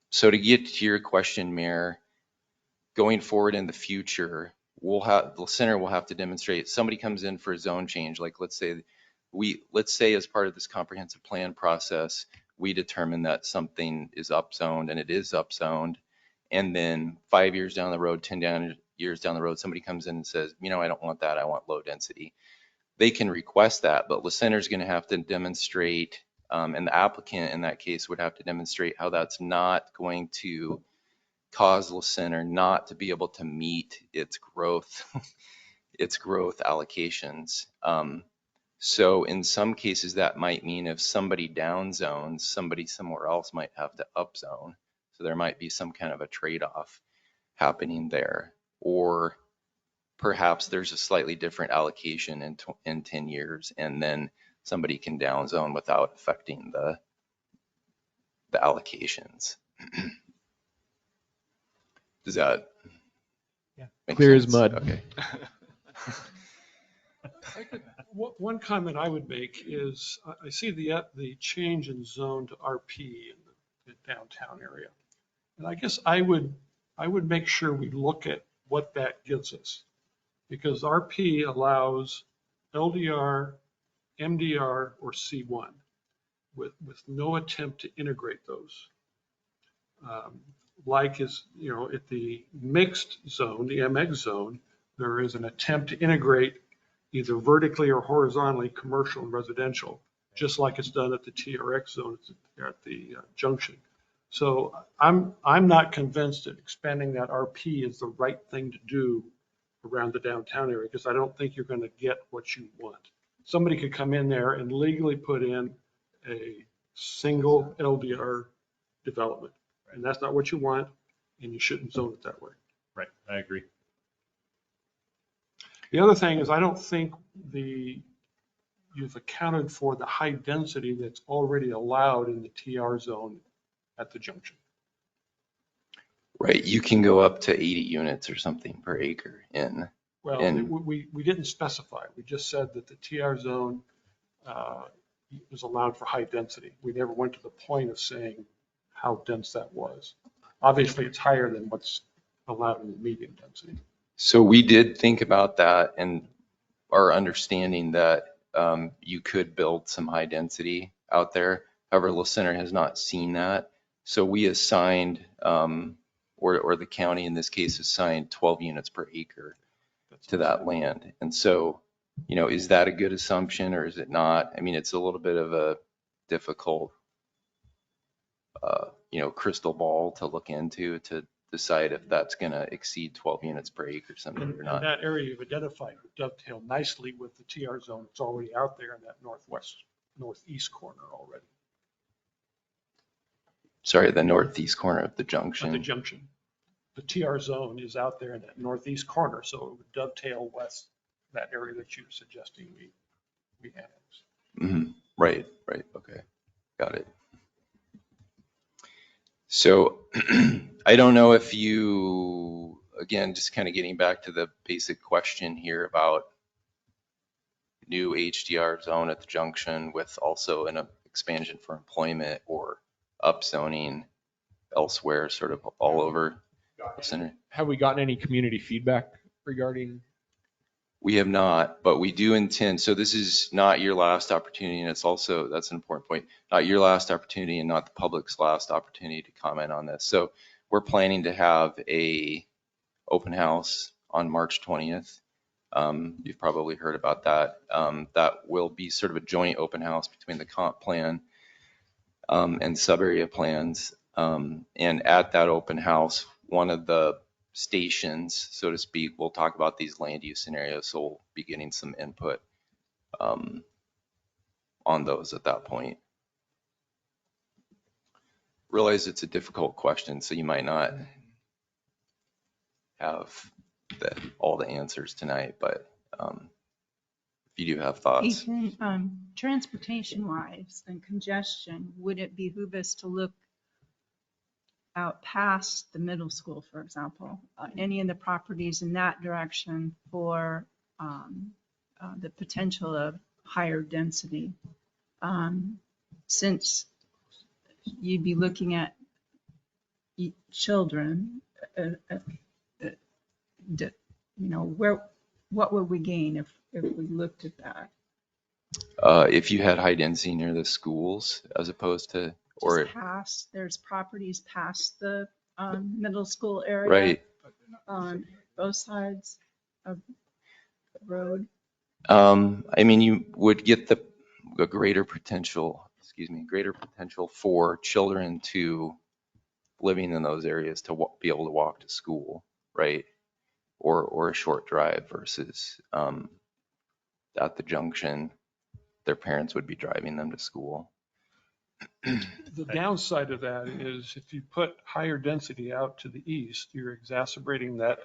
so to get to your question, Mayor, going forward in the future, the center will have to demonstrate. Somebody comes in for a zone change, like let's say as part of this comprehensive plan process, we determine that something is upzoned and it is upzoned, and then 5 years down the road, 10 years down the road, somebody comes in and says, I don't want that, I want low density. They can request that, but La Center is going to have to demonstrate, and the applicant in that case would have to demonstrate how that's not going to cause La Center not to be able to meet its growth allocations. So in some cases that might mean if somebody downzones, somebody somewhere else might have to upzone. So there might be some kind of a trade-off happening there, or perhaps there's a slightly different allocation in 10 years, and then somebody can downzone without affecting the allocations. Does that make Clear sense? as mud. Okay. One comment I would make is I see the change in zone to RP in the downtown area. And I guess I would make sure we look at what that gives us, because RP allows LDR, MDR, or C1 with no attempt to integrate those. Like is, at the mixed zone, the MX zone, there is an attempt to integrate either vertically or horizontally commercial and residential, just like it's done at the TRX zone at the junction. So I'm not convinced that expanding that RP is the right thing to do around the downtown area, because I don't think you're going to get what you want. Somebody could come in there and legally put in a single LDR development, and that's not what you want, and you shouldn't zone it that way. Right, I agree. The other thing is I don't think you've accounted for the high density that's already allowed in the TR zone at the junction. Right, you can go up to 80 units or something per acre in. Well, we didn't specify. We just said that the TR zone was allowed for high density. We never went to the point of saying how dense that was. Obviously, it's higher than what's allowed in the medium density. So we did think about that, and our understanding that you could build some high density out there. However, La Center has not seen that. So we assigned, or the county in this case assigned 12 units per acre to that land. And so, is that a good assumption or is it not? I mean, it's a little bit of a difficult, crystal ball to look into to decide if that's going to exceed 12 units per acre someday or not. And that area you've identified would dovetail nicely with the TR zone that's already out there in that northeast corner already. Sorry, the northeast corner of the junction. At the junction. The TR zone is out there in that northeast corner, so it would dovetail west that area that you're suggesting we annex. Mm-hmm. Right, okay, got it. So I don't know if you, again, just kind of getting back to the basic question here about new HDR zone at the junction with also an expansion for employment or upzoning elsewhere, sort of all over the center. Have we gotten any community feedback regarding? We have not, but we do intend, so this is not your last opportunity, and it's also, that's an important point, not your last opportunity and not the public's last opportunity to comment on this. So we're planning to have a open house on March 20th. You've probably heard about that. That will be sort of a joint open house between the comp plan and sub-area plans. And at that open house, one of the stations, so to speak, we'll talk about these land use scenarios. So we'll be getting some input on those at that point. Realize it's a difficult question, so you might not have all the answers tonight, but if you do have thoughts. Ethan, transportation wise and congestion, would it behoove us to look out past the middle school, for example, any of the properties in that direction for the potential of higher density? Since you'd be looking at children, what would we gain if we looked at that? If you had high density near the schools as opposed to, or Just past, there's properties past the middle school area. right. On both sides of the road. I mean, you would get a greater potential for children to living in those areas to be able to walk to school, right? Or a short drive versus at the junction, their parents would be driving them to school. The downside of that is if you put higher density out to the east, you're exacerbating that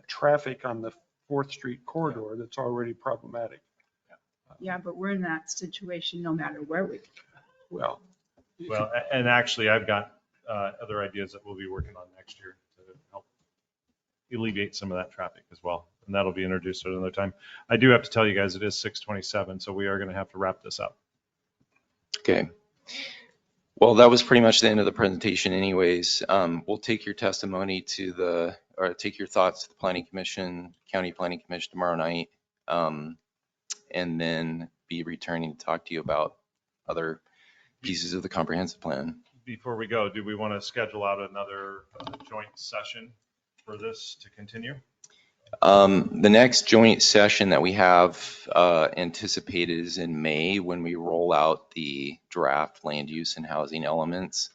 traffic on the 4th Street corridor that's already problematic. Yeah, but we're in that situation no matter where we go. Well, and actually I've got other ideas that we'll be working on next year to help alleviate some of that traffic as well. And that'll be introduced at another time. I do have to tell you guys, it is 6:27, so we are going to have to wrap this up. Okay. Well, that was pretty much the end of the presentation anyways. We'll take your testimony or take your thoughts to the Planning Commission, County Planning Commission tomorrow night, and then be returning to talk to you about other pieces of the comprehensive plan. Before we go, do we want to schedule out another joint session for this to continue? The next joint session that we have anticipated is in May when we roll out the draft land use and housing elements.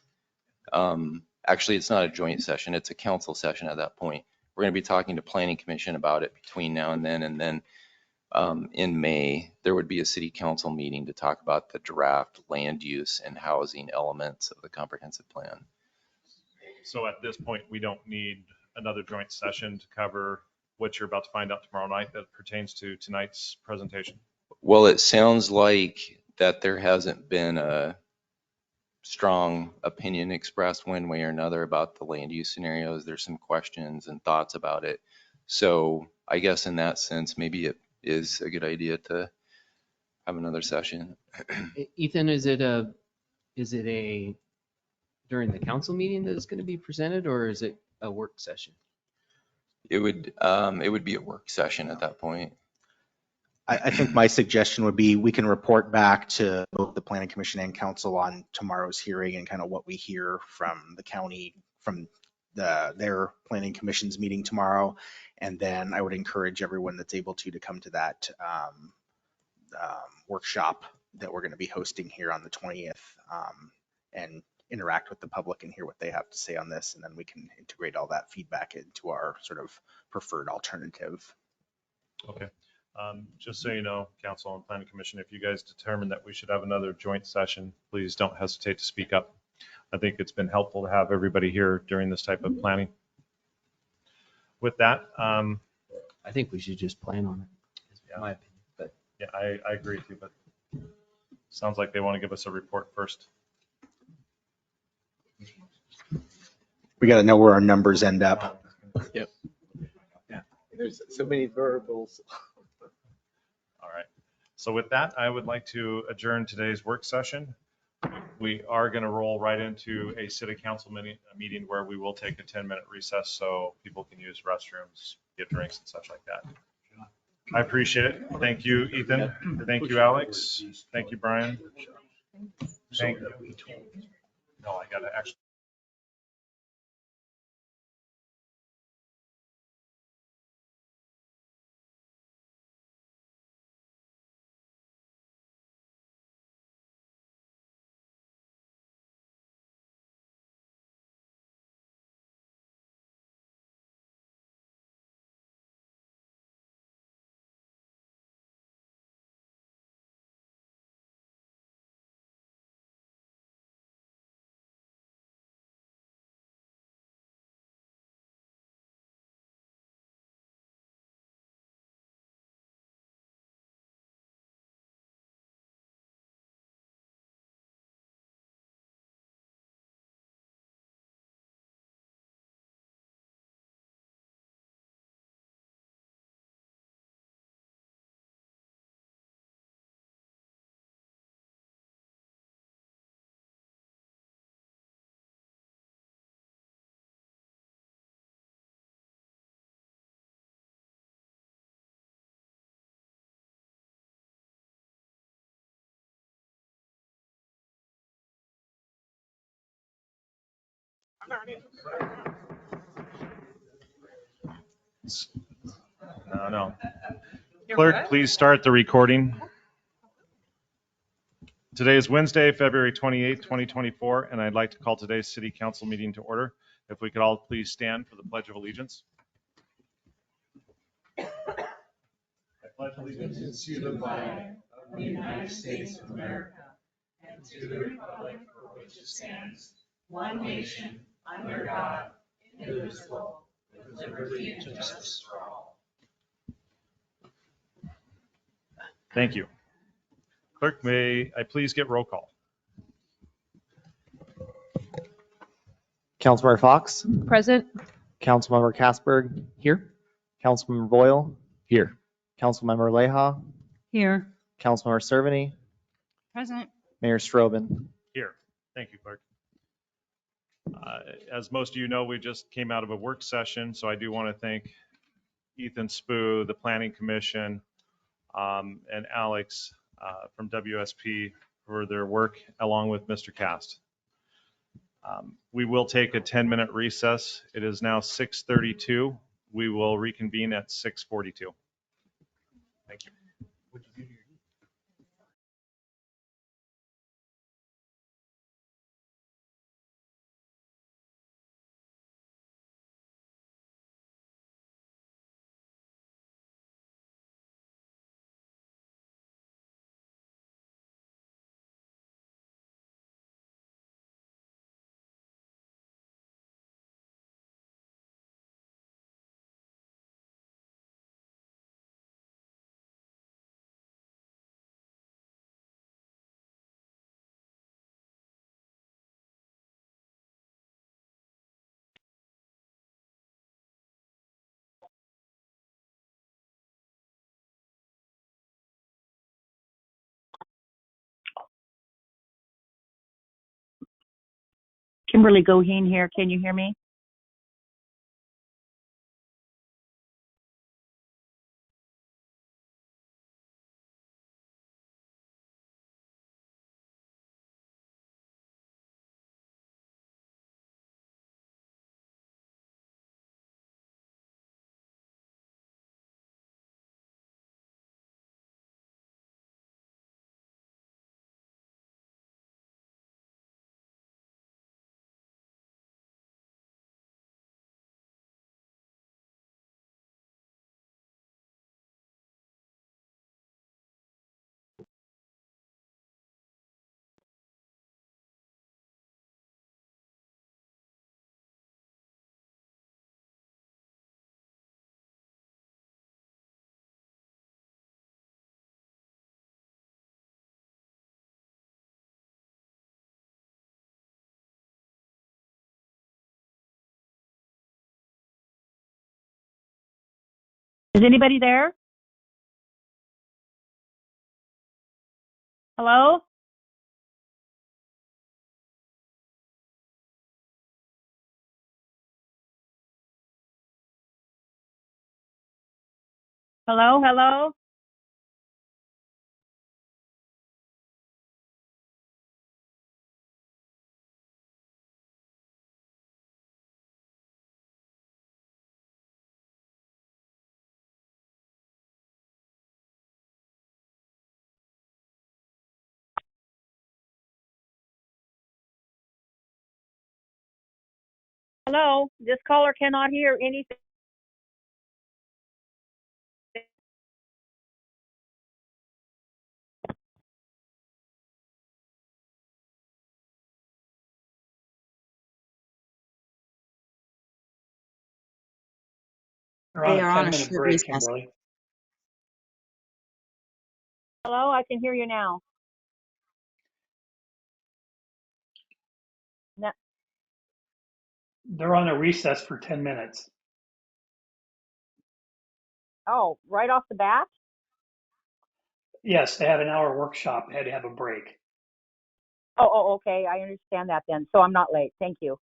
Actually, it's not a joint session, it's a council session at that point. We're going to be talking to Planning Commission about it between now and then in May, there would be a city council meeting to talk about the draft land use and housing elements of the comprehensive plan. So at this point, we don't need another joint session to cover what you're about to find out tomorrow night that pertains to tonight's presentation? Well, it sounds like that there hasn't been a strong opinion expressed one way or another about the land use scenarios. There's some questions and thoughts about it. So I guess in that sense, maybe it is a good idea to have another session. Ethan, is it a during the council meeting that it's going to be presented, or is it a work session? It would be a work session at that point. I think my suggestion would be we can report back to both the Planning Commission and Council on tomorrow's hearing and kind of what we hear from the county, from their Planning Commission's meeting tomorrow. And then I would encourage everyone that's able to come to that workshop that we're going to be hosting here on the 20th and interact with the public and hear what they have to say on this. And then we can integrate all that feedback into our sort of preferred alternative. Okay. Just so you know, Council and Planning Commission, if you guys determine that we should have another joint session, please don't hesitate to speak up. I think it's been helpful to have everybody here during this type of planning. With that, I think we should just plan on it, in my opinion. But yeah, I agree with you. But Sounds like they want to give us a report first. We got to know where our numbers end up. There's so many variables. All right. So with that, I would like to adjourn today's work session. We are going to roll right into a city council meeting where we will take a 10-minute recess so people can use restrooms, get drinks and such like that. I appreciate it. Thank you, Ethan. Thank you, Alex. Thank you, Brian. Thank you. No, I got to actually. No. Clerk, please start the recording. Today is Wednesday, February 28th, 2024, and I'd like to call today's city council meeting to order. If we could all please stand for the Pledge of Allegiance. I pledge allegiance to the flag of the United States of America and to the republic for which it stands, one nation, under God, indivisible, with liberty and justice for all. Thank you. Clerk, may I please get roll call? Councilmember Fox, Present. Councilmember Kasberg. Here. Councilmember Boyle. Here. Councilmember Leija, Here. Councilmember Cerveny, Present. Mayor Strobin. Here. Thank you, Clerk. As most of you know, we just came out of a work session, so I do want to thank Ethan Spoo, the Planning Commission, and Alex from WSP for their work, along with Mr. Cast. We will take a 10-minute recess. It is now 6:32. We will reconvene at 6:42. Thank you. Kimberly Goheen here. Can you hear me? Is anybody there? Hello? Hello? Hello? Hello? This caller cannot hear anything. They are on a short recess. Hello? I can hear you now. No. They're on a recess for 10 minutes. Oh, right off the bat? Yes, they had an hour workshop, had to have a break. Oh, okay. I understand that then. So I'm not late. Thank you.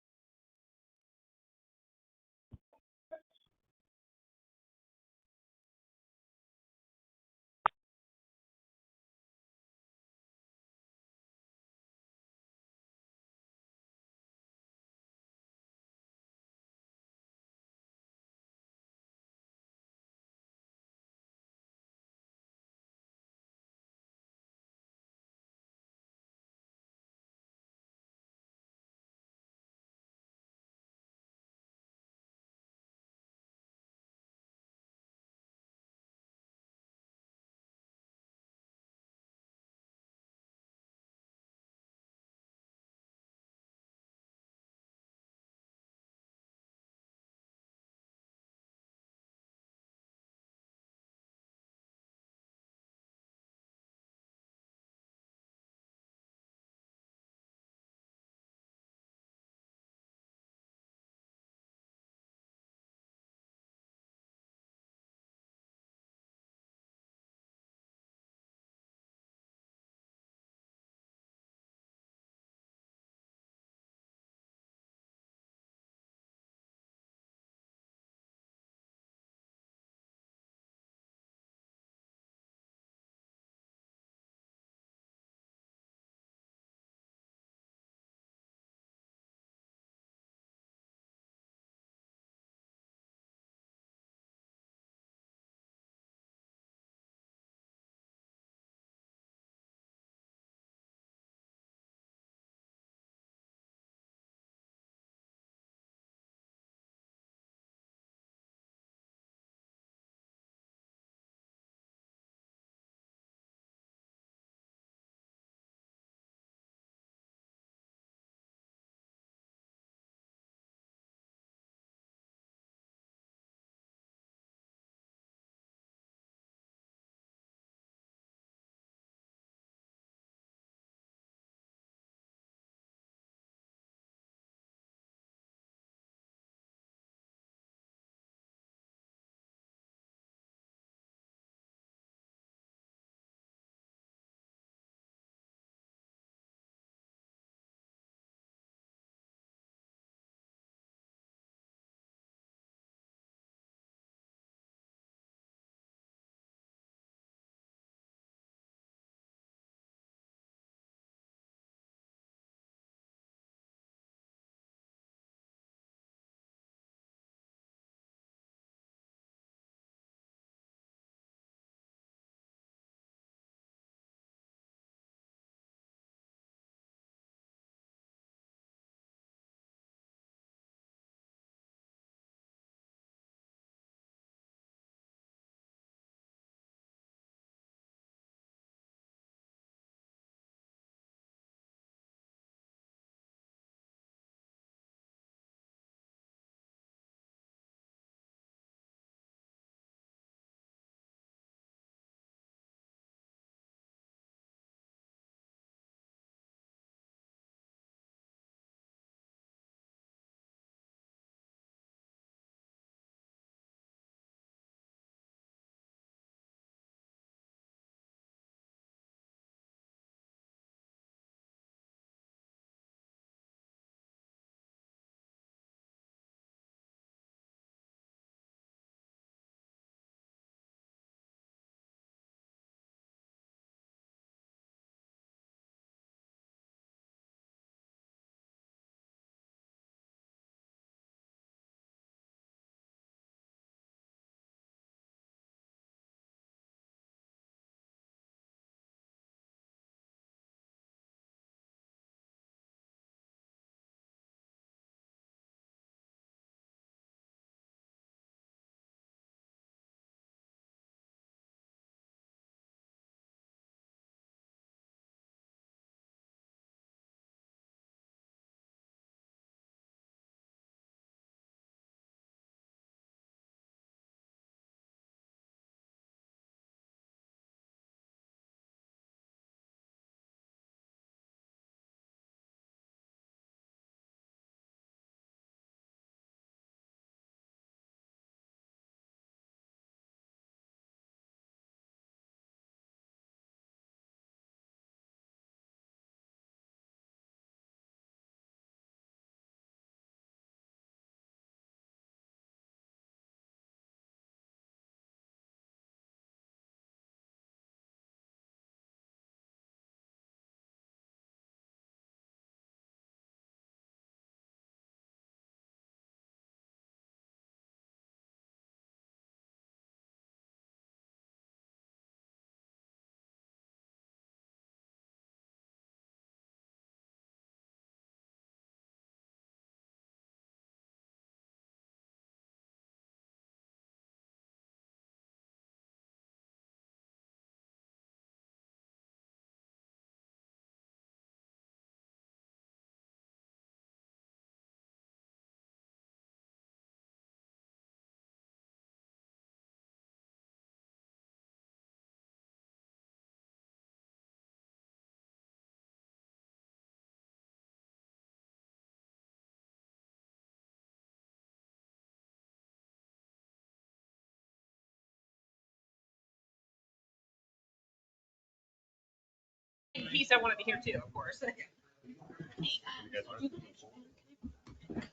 piece I wanted to hear too, of course.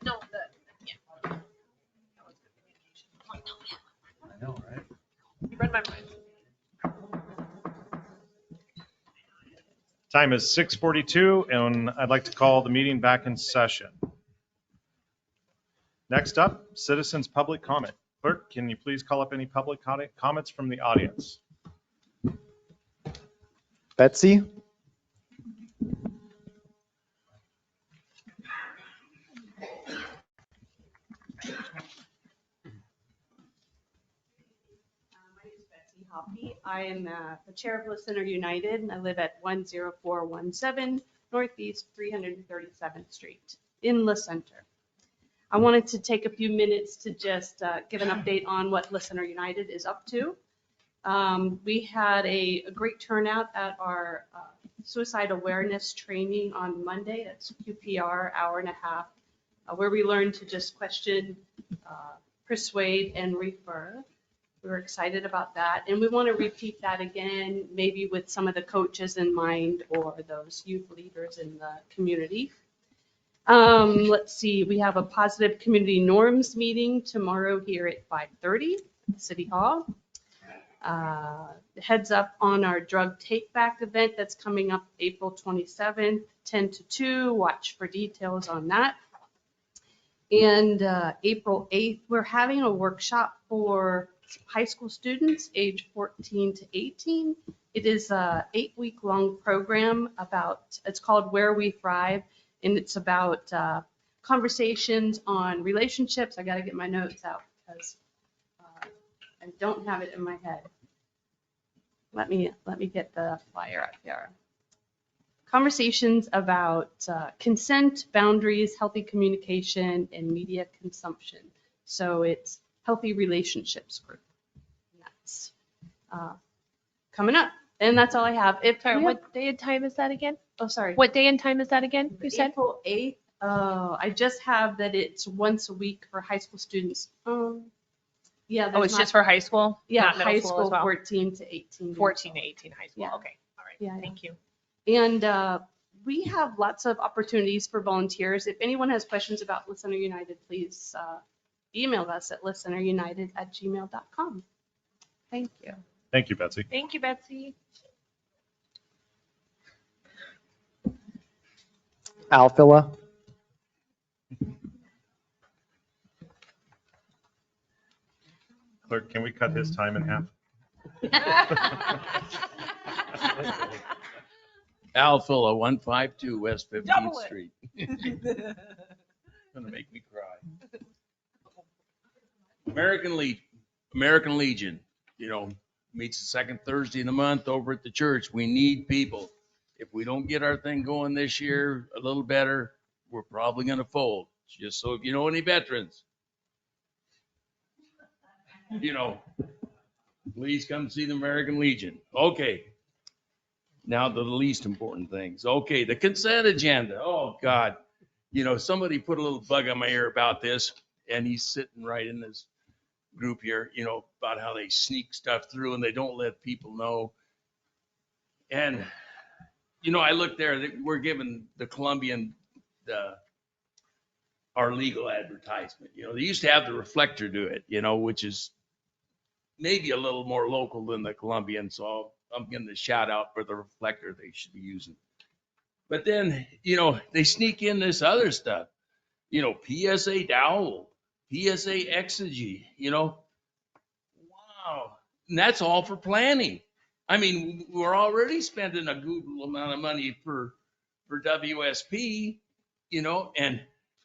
No, yeah. I know, right? You read my mind. Time is 6:42, and I'd like to call the meeting back in session. Next up, citizens' public comment. Clerk, can you please call up any public comments from the audience? Betsy? I am the chair of Listener United, and I live at 10417 Northeast 337th Street in La Center. I wanted to take a few minutes to just give an update on what Listener United is up to. We had a great turnout at our suicide awareness training on Monday. That's QPR, hour and a half, where we learned to just question, persuade, and refer. We were excited about that, and we want to repeat that again, maybe with some of the coaches in mind or those youth leaders in the community. Let's see, we have a positive community norms meeting tomorrow here at 5:30 at City Hall. Heads up on our drug take back event that's coming up April 27th, 10 to 2. Watch for details on that. And April 8th, we're having a workshop for high school students age 14 to 18. It is a 8-week-long program it's called Where We Thrive, and it's about conversations on relationships. I got to get my notes out because I don't have it in my head. Let me get the flyer up here. Conversations about consent, boundaries, healthy communication, and media consumption. So it's Healthy Relationships Group. And that's coming up. And that's all I have. Sorry, what day and time is that again? Oh, sorry. What day and time is that again? You said? April 8th. I just have that it's once a week for high school students. Yeah. Oh, it's just for high school? Yeah, Not middle high school school, as well? 14 to 18. 14 to 18 high school. Yeah. Okay. All right. Yeah. Thank you. And we have lots of opportunities for volunteers. If anyone has questions about Listener United, please email us at listenerunited@gmail.com. Thank you. Thank you, Betsy. Thank you, Betsy. Alphila? Clerk, can we cut his time in half? Alphila, 152 West 15th Double it. Street. Gonna make me cry. American Legion, meets the second Thursday of the month over at the church. We need people. If we don't get our thing going this year a little better, we're probably gonna fold. Just so if you know any veterans, please come see the American Legion. Okay. Now the least important things. Okay, the consent agenda. Oh, God. Somebody put a little bug on my ear about this, and he's sitting right in this group here, about how they sneak stuff through and they don't let people know. And, I looked there, we're giving the Columbian our legal advertisement. They used to have the Reflector do it, which is maybe a little more local than the Columbian. So I'm giving the shout out for the Reflector they should be using. But then, they sneak in this other stuff, PSA DOWL, PSA EXIGY, wow. And that's all for planning. I mean, we're already spending a good amount of money for WSP, and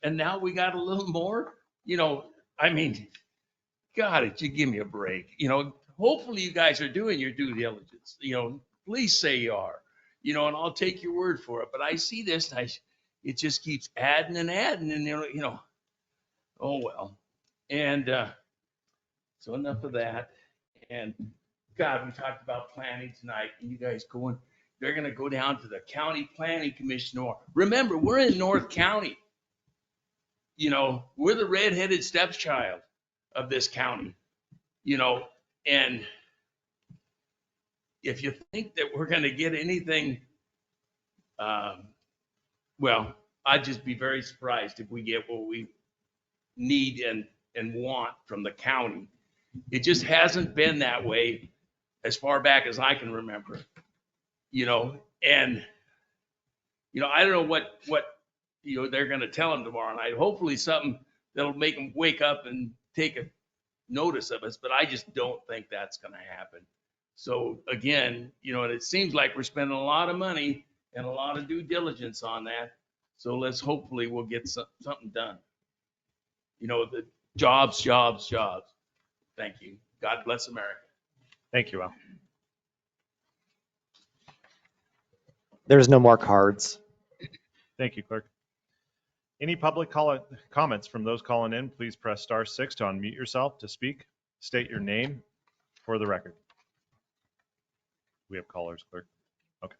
now we got a little more, I mean, God, you give me a break. Hopefully you guys are doing your due diligence. Please say you are, and I'll take your word for it. But I see this, and it just keeps adding and adding, and oh well. And so enough of that. And God, we talked about planning tonight, and you guys they're going to go down to the county planning commission. Remember, we're in North County. We're the redheaded stepchild of this county, and if you think that we're going to get anything Well, I'd just be very surprised if we get what we need and want from the county. It just hasn't been that way as far back as I can remember, and, I don't know what, they're going to tell them tomorrow night. Hopefully something that'll make them wake up and take a notice of us, but I just don't think that's going to happen. So again, and it seems like we're spending a lot of money and a lot of due diligence on that. So hopefully we'll get something done. The jobs. Thank you. God bless America. Thank you, Al. There's no more cards. Thank you, Clerk. Any public comments from those calling in, please press *6 to unmute yourself to speak. State your name for the record. We have callers, Clerk. Okay.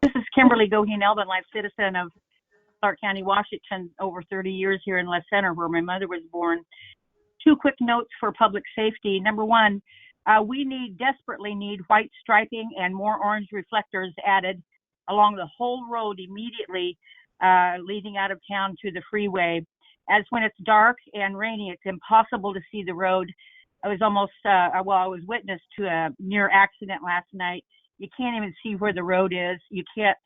This is Kimberly Goheen-Elbin, life citizen of Clark County, Washington, over 30 years here in Les Center, where my mother was born. 2 quick notes for public safety. Number 1, we desperately need white striping and more orange reflectors added along the whole road immediately leading out of town to the freeway. As when it's dark and rainy, it's impossible to see the road. I was I was witness to a near accident last night. You can't even see where the road is. You can't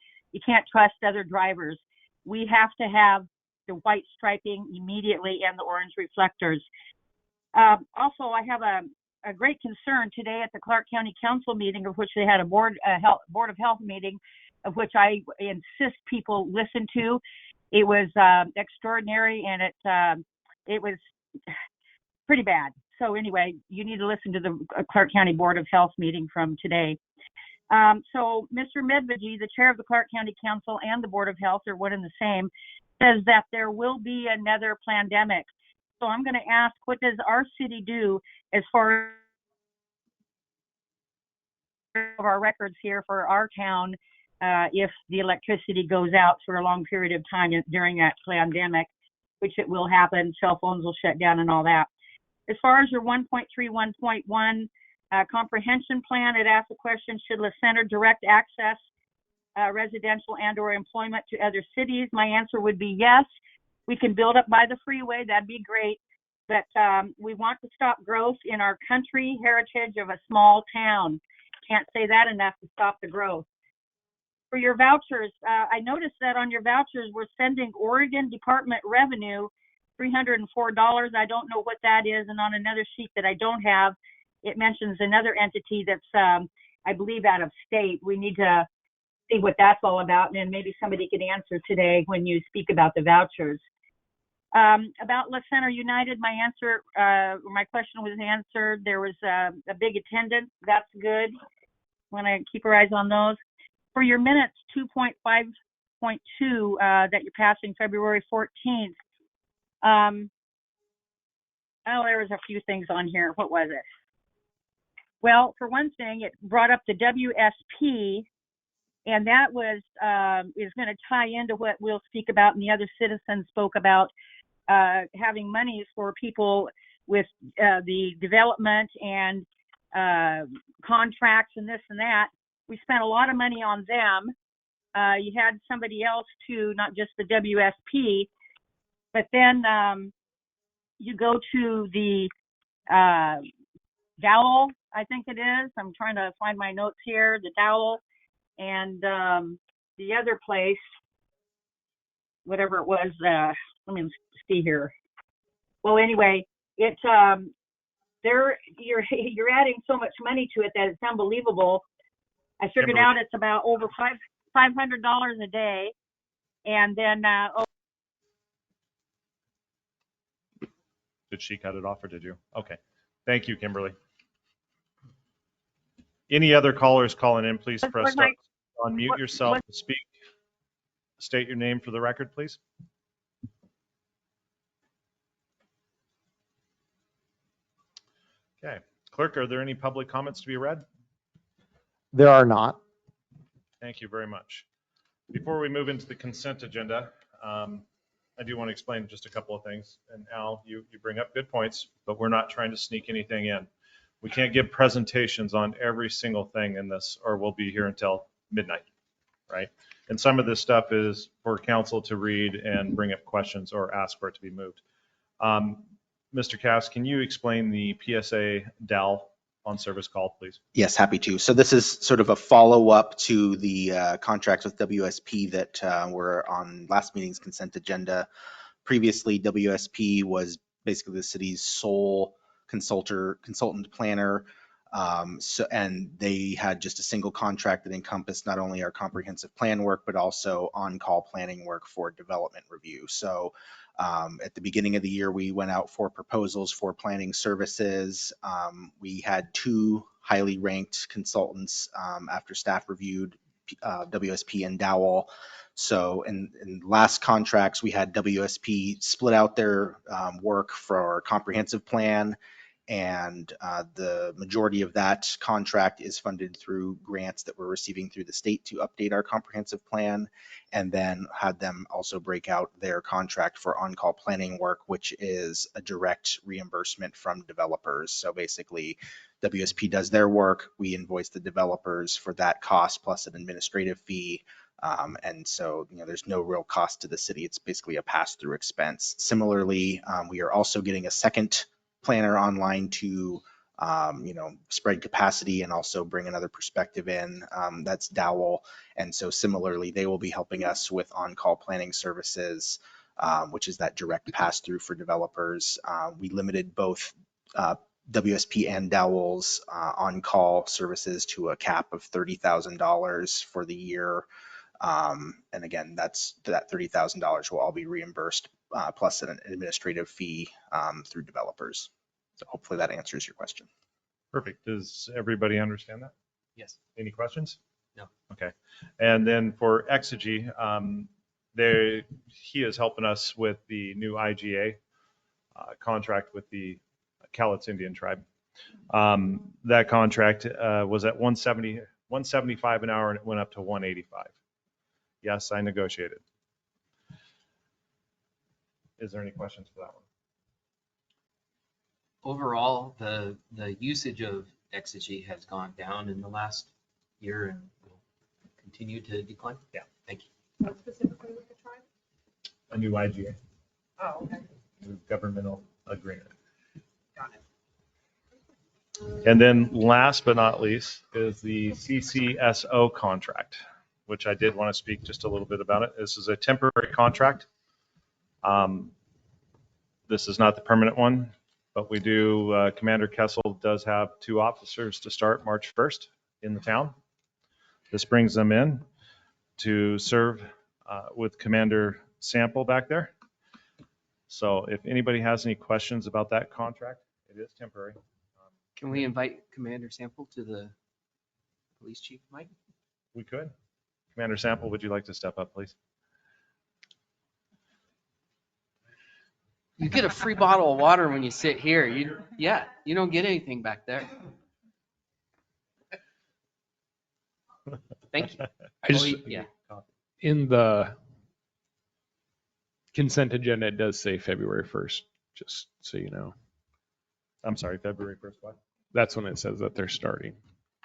trust other drivers. We have to have the white striping immediately and the orange reflectors. Also, I have a great concern today at the Clark County Council meeting, of which they had a Board of Health meeting, of which I insist people listen to. It was extraordinary, and it was pretty bad. So anyway, you need to listen to the Clark County Board of Health meeting from today. So Mr. Medvedi, the chair of the Clark County Council and the Board of Health are one and the same, says that there will be another pandemic. So I'm going to ask, what does our city do as far as our records here for our town if the electricity goes out for a long period of time during that pandemic, which it will happen, cell phones will shut down and all that. As far as your 1.3, 1.1 comprehension plan, it asks the question, should La Center direct access residential and or employment to other cities? My answer would be yes. We can build up by the freeway, that'd be great. But we want to stop growth in our country heritage of a small town. Can't say that enough to stop the growth. For your vouchers, I noticed that on your vouchers, we're sending Oregon Department Revenue $304. I don't know what that is. And on another sheet that I don't have, it mentions another entity that's, I believe, out of state. We need to see what that's all about. And then maybe somebody could answer today when you speak about the vouchers. About La Center United, my question was answered. There was a big attendance. That's good. Want to keep our eyes on those. For your minutes, 2.5.2 that you're passing February 14th. There was a few things on here. What was it? Well, for one thing, it brought up the WSP, and that was is going to tie into what we'll speak about, and the other citizens spoke about having monies for people with the development and contracts and this and that. We spent a lot of money on them. You had somebody else too, not just the WSP, but then you go to the DOWL, I think it is. I'm trying to find my notes here, the DOWL, and the other place, whatever it was, let me see here. Well, anyway, it's you're adding so much money to it that it's unbelievable. I figured out it's about over $500 a day, and then Did she cut it off or did you? Okay. Thank you, Kimberly. Any other callers calling in, please press star. Unmute yourself to speak. State your name for the record, please. Okay. Clerk, are there any public comments to be read? There are not. Thank you very much. Before we move into the consent agenda, I do want to explain just a couple of things. And Al, you bring up good points, but we're not trying to sneak anything in. We can't give presentations on every single thing in this, or we'll be here until midnight. right? And some of this stuff is for council to read and bring up questions or ask for it to be moved. Mr. Cass, can you explain the PSA DOWL on service call, please? Yes, happy to. So this is sort of a follow-up to the contracts with WSP that were on last meeting's consent agenda. Previously, WSP was basically the city's sole consultant planner. And they had just a single contract that encompassed not only our comprehensive plan work, but also on-call planning work for development review. So at the beginning of the year, we went out for proposals for planning services. We had 2 highly ranked consultants after staff reviewed WSP and DOWL. So in last contracts, we had WSP split out their work for our comprehensive plan, and the majority of that contract is funded through grants that we're receiving through the state to update our comprehensive plan, and then had them also break out their contract for on-call planning work, which is a direct reimbursement from developers. So basically, WSP does their work, we invoice the developers for that cost plus an administrative fee. And so, there's no real cost to the city. It's basically a pass-through expense. Similarly, we are also getting a second planner online to, spread capacity and also bring another perspective in. That's DOWL. And so similarly, they will be helping us with on-call planning services, which is that direct pass-through for developers. We limited both WSP and DOWL's on-call services to a cap of $30,000 for the year. And again, that $30,000 will all be reimbursed plus an administrative fee through developers. So hopefully that answers your question. Perfect. Does everybody understand that? Yes. Any questions? No. Okay. And then for EXIGY, he is helping us with the new IGA contract with the Cowlitz Indian tribe. That contract was at 175 an hour, and it went up to 185. Yes, I negotiated. Is there any questions for that one? Overall, the usage of EXIGY has gone down in the last year and will continue to decline? Yeah. Thank you. What specifically with the tribe? A new IGA, Oh, okay. new governmental agreement. Got it. And then last but not least is the CCSO contract, which I did want to speak just a little bit about it. This is a temporary contract. This is not the permanent one, but we do, Commander Kessel does have 2 officers to start March 1st in the town. This brings them in to serve with Commander Sample back there. So if anybody has any questions about that contract, it is temporary. Can we invite Commander Sample to the police chief, Mike? We could. Commander Sample, would you like to step up, please? You get a free bottle of water when you sit here. You don't get anything back there. Thank you. I just, Yeah. in the consent agenda, it does say February 1st, just so you know. I'm sorry, February 1st, what? That's when it says that they're starting.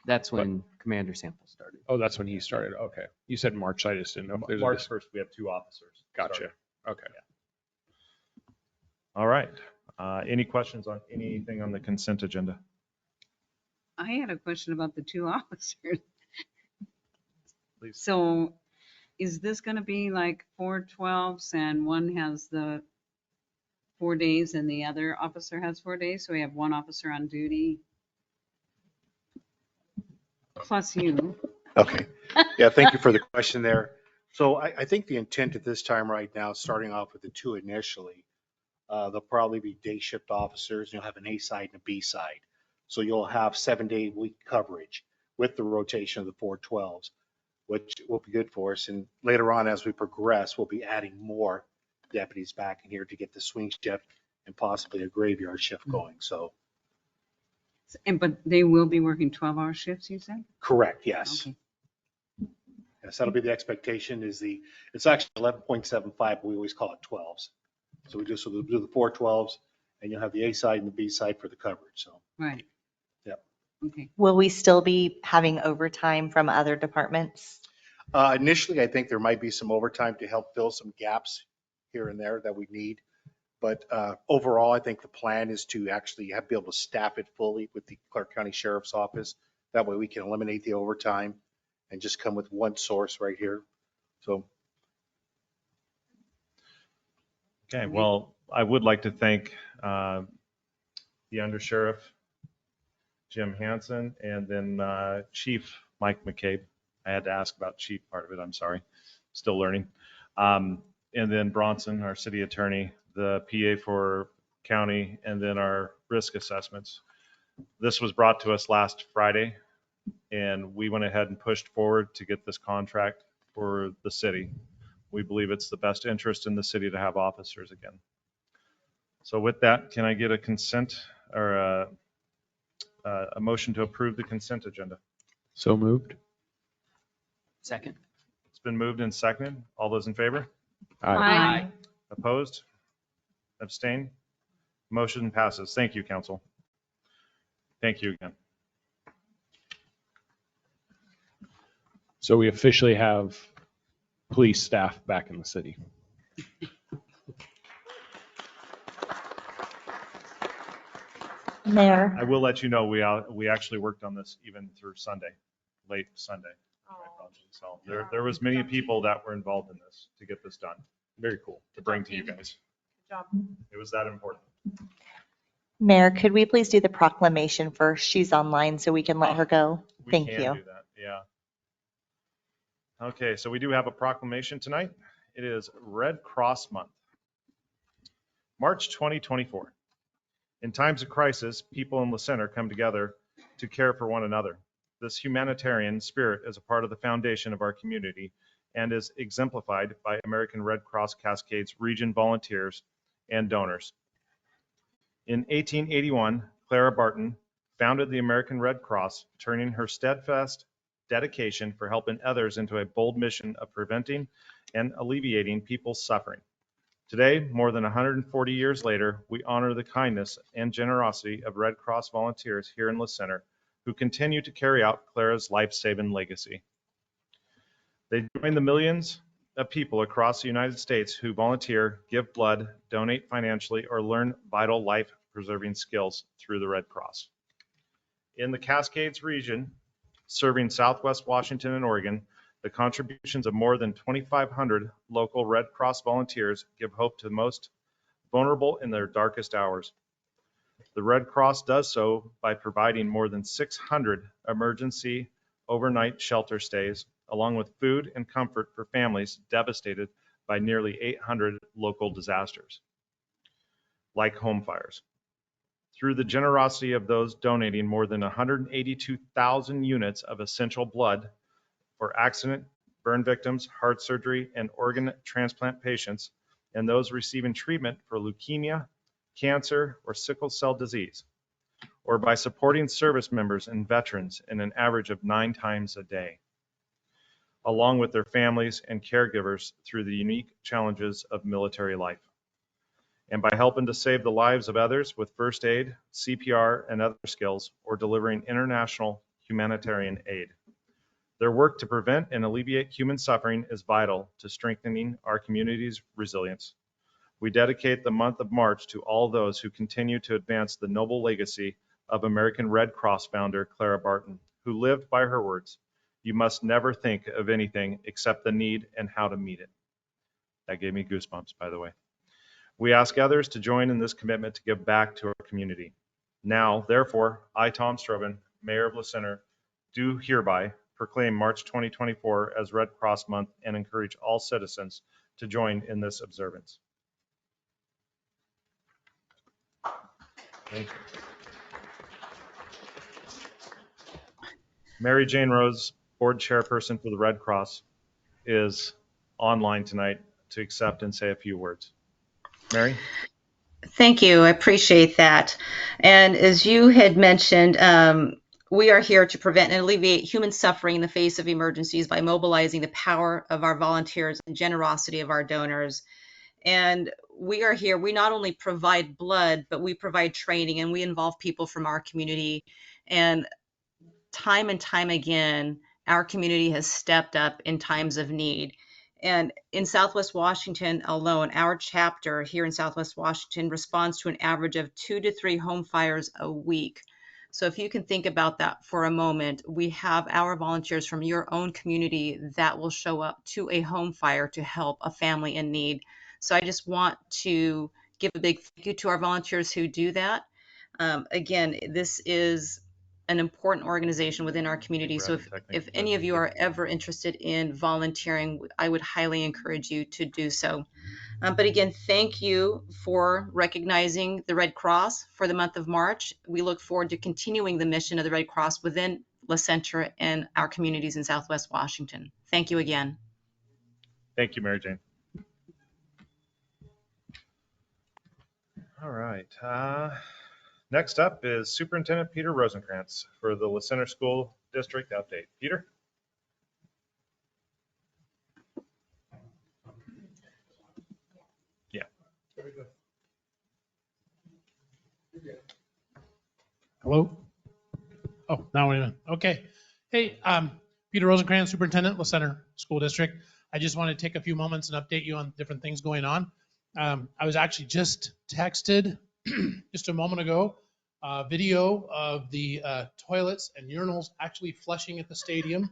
That's when Commander Sample started. Oh, that's when he started. Okay. You said March. I just didn't know if there's March 1st, we have 2 officers. Gotcha. starting. Okay. All right. Any questions on anything on the consent agenda? I had a question about the 2 officers. Please. So is this going to be like 4/12s and one has the 4 days and the other officer has 4 days? So we have one officer on duty plus you. Okay. Yeah, thank you for the question there. So I think the intent at this time right now, starting off with the 2 initially, they'll probably be day shift officers. You'll have an A side and a B side. So you'll have 7-day week coverage with the rotation of the 4/12s, which will be good for us. And later on, as we progress, we'll be adding more deputies back in here to get the swing shift and possibly a graveyard shift going. So But they will be working 12-hour shifts, you said? correct, yes. Okay. Yes, that'll be the expectation it's actually 11.75, but we always call it 12s. So we'll do the 4/12s and you'll have the A side and the B side for the coverage. So, Right. Yep. Okay. Will we still be having overtime from other departments? Initially, I think there might be some overtime to help fill some gaps here and there that we need. But overall, I think the plan is to actually be able to staff it fully with the Clark County Sheriff's Office. That way we can eliminate the overtime and just come with one source right here. So. Okay, well, I would like to thank the Undersheriff, Jim Hansen, and then Chief Mike McCabe. I had to ask about chief part of it, I'm sorry, still learning. And then Bronson, our city attorney, the PA for county, and then our risk assessments. This was brought to us last Friday, and we went ahead and pushed forward to get this contract for the city. We believe it's the best interest in the city to have officers again. So with that, can I get a consent or a motion to approve the consent agenda? So moved. Second. It's been moved and seconded. All those in favor? Aye. Opposed? Abstain? Motion passes. Thank you, council. Thank you again. So we officially have police staff back in the city. Mayor. I will let you know, we actually worked on this even through Sunday, late Sunday. So there was many people that were involved in this to get this done. Very cool to bring to you guys. Good job. It was that important. Mayor, could we please do the proclamation first? She's online, so we can let her go. We Thank can you. do that, yeah. Okay, so we do have a proclamation tonight. It is Red Cross Month. March 2024. In times of crisis, people in the center come together to care for one another. This humanitarian spirit is a part of the foundation of our community and is exemplified by American Red Cross Cascades region volunteers and donors. In 1881, Clara Barton founded the American Red Cross, turning her steadfast dedication for helping others into a bold mission of preventing and alleviating people's suffering. Today, more than 140 years later, we honor the kindness and generosity of Red Cross volunteers here in La Center who continue to carry out Clara's life-saving legacy. They join the millions of people across the United States who volunteer, give blood, donate financially, or learn vital life-preserving skills through the Red Cross. In the Cascades region, serving Southwest Washington and Oregon, the contributions of more than 2,500 local Red Cross volunteers give hope to the most vulnerable in their darkest hours. The Red Cross does so by providing more than 600 emergency overnight shelter stays, along with food and comfort for families devastated by nearly 800 local disasters, like home fires. Through the generosity of those donating more than 182,000 units of essential blood for accident, burn victims, heart surgery, and organ transplant patients, and those receiving treatment for leukemia, cancer, or sickle cell disease, or by supporting service members and veterans in an average of 9 times a day, along with their families and caregivers through the unique challenges of military life, and by helping to save the lives of others with first aid, CPR, and other skills, or delivering international humanitarian aid. Their work to prevent and alleviate human suffering is vital to strengthening our community's resilience. We dedicate the month of March to all those who continue to advance the noble legacy of American Red Cross founder Clara Barton, who lived by her words, "You must never think of anything except the need and how to meet it." That gave me goosebumps, by the way. We ask others to join in this commitment to give back to our community. Now, therefore, I, Tom Strobin, Mayor of La Center, do hereby proclaim March 2024 as Red Cross Month and encourage all citizens to join in this observance. Thank you. Mary Jane Rose, Board Chairperson for the Red Cross, is online tonight to accept and say a few words. Mary? Thank you. I appreciate that. And as you had mentioned, we are here to prevent and alleviate human suffering in the face of emergencies by mobilizing the power of our volunteers and generosity of our donors. And we are here, we not only provide blood, but we provide training, and we involve people from our community. And time again, our community has stepped up in times of need. And in Southwest Washington alone, our chapter here in Southwest Washington responds to an average of 2 to 3 home fires a week. So if you can think about that for a moment, we have our volunteers from your own community that will show up to a home fire to help a family in need. So I just want to give a big thank you to our volunteers who do that. Again, this is an important organization within our community. So if any of you are ever interested in volunteering, I would highly encourage you to do so. But again, thank you for recognizing the Red Cross for the month of March. We look forward to continuing the mission of the Red Cross within La Centra and our communities in Southwest Washington. Thank you again. Thank you, Mary Jane. All right. Next up is Superintendent Peter Rosenkrantz for the La Center School District update. Peter? Yeah. Very good. Hello? Oh, now we're in. Okay. Hey, Peter Rosenkrantz, Superintendent, La Center School District. I just want to take a few moments and update you on different things going on. I was actually just texted just a moment ago, video of the toilets and urinals actually flushing at the stadium.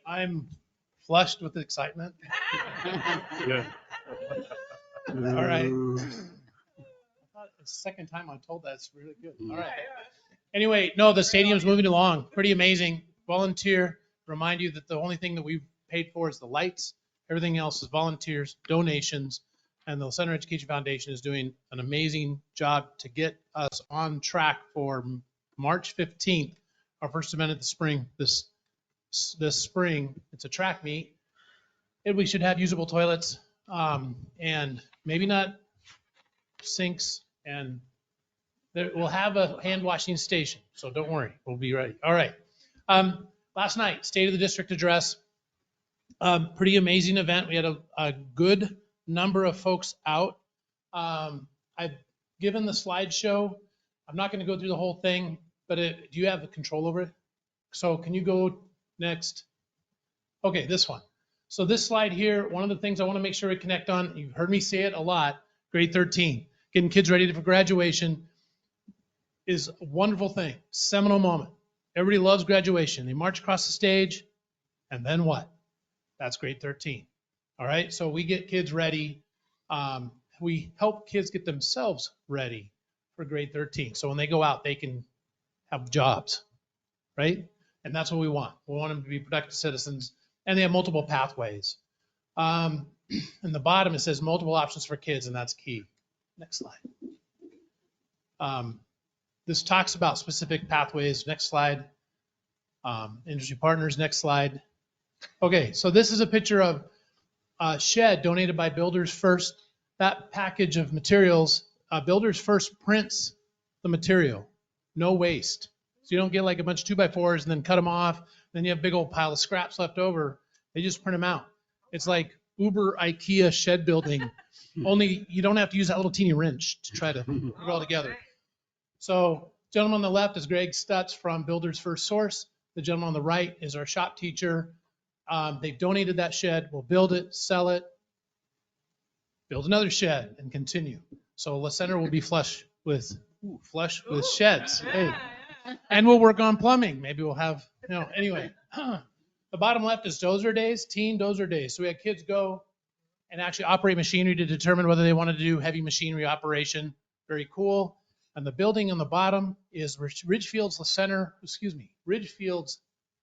I'm flushed with excitement. Yeah. All right. I thought it's the second time I'm told that's really good. All right. Anyway, no, the stadium's moving along. Pretty amazing. Volunteer. Remind you that the only thing that we've paid for is the lights. Everything else is volunteers, donations, and the Center Education Foundation is doing an amazing job to get us on track for March 15th, our first event of the spring. This spring, it's a track meet, and we should have usable toilets, and maybe not sinks, and we'll have a hand washing station, so don't worry, we'll be ready. All right. Last night, State of the District address. Pretty amazing event. We had a good number of folks out. I've given the slideshow. I'm not going to go through the whole thing, but do you have control over it? So can you go next? Okay, this one. So this slide here, one of the things I want to make sure we connect on, you've heard me say it a lot, grade 13, getting kids ready for graduation is a wonderful thing, seminal moment. Everybody loves graduation. They march across the stage, and then what? That's grade 13. All right, so we get kids ready. We help kids get themselves ready for grade 13. So when they go out, they can have jobs, right? And that's what we want. We want them to be productive citizens, and they have multiple pathways. In the bottom, it says multiple options for kids, and that's key. Next slide. This talks about specific pathways. Next slide. Industry partners. Next slide. Okay, so this is a picture of a shed donated by Builders First. That package of materials, Builders First prints the material, no waste. So you don't get like a bunch of 2x4s and then cut them off. Then you have a big old pile of scraps left over. They just print them out. It's like Uber IKEA shed building, only you don't have to use that little teeny wrench to try to put it all together. So gentleman on the left is Greg Stutz from Builders First Source. The gentleman on the right is our shop teacher. They've donated that shed. We'll build it, sell it, build another shed, and continue. So La Center will be flush with sheds. Hey. And we'll work on plumbing. Maybe we'll have, anyway. The bottom left is dozer days, teen dozer days. So we had kids go and actually operate machinery to determine whether they wanted to do heavy machinery operation. Very cool. And the building on the bottom is Ridgefield's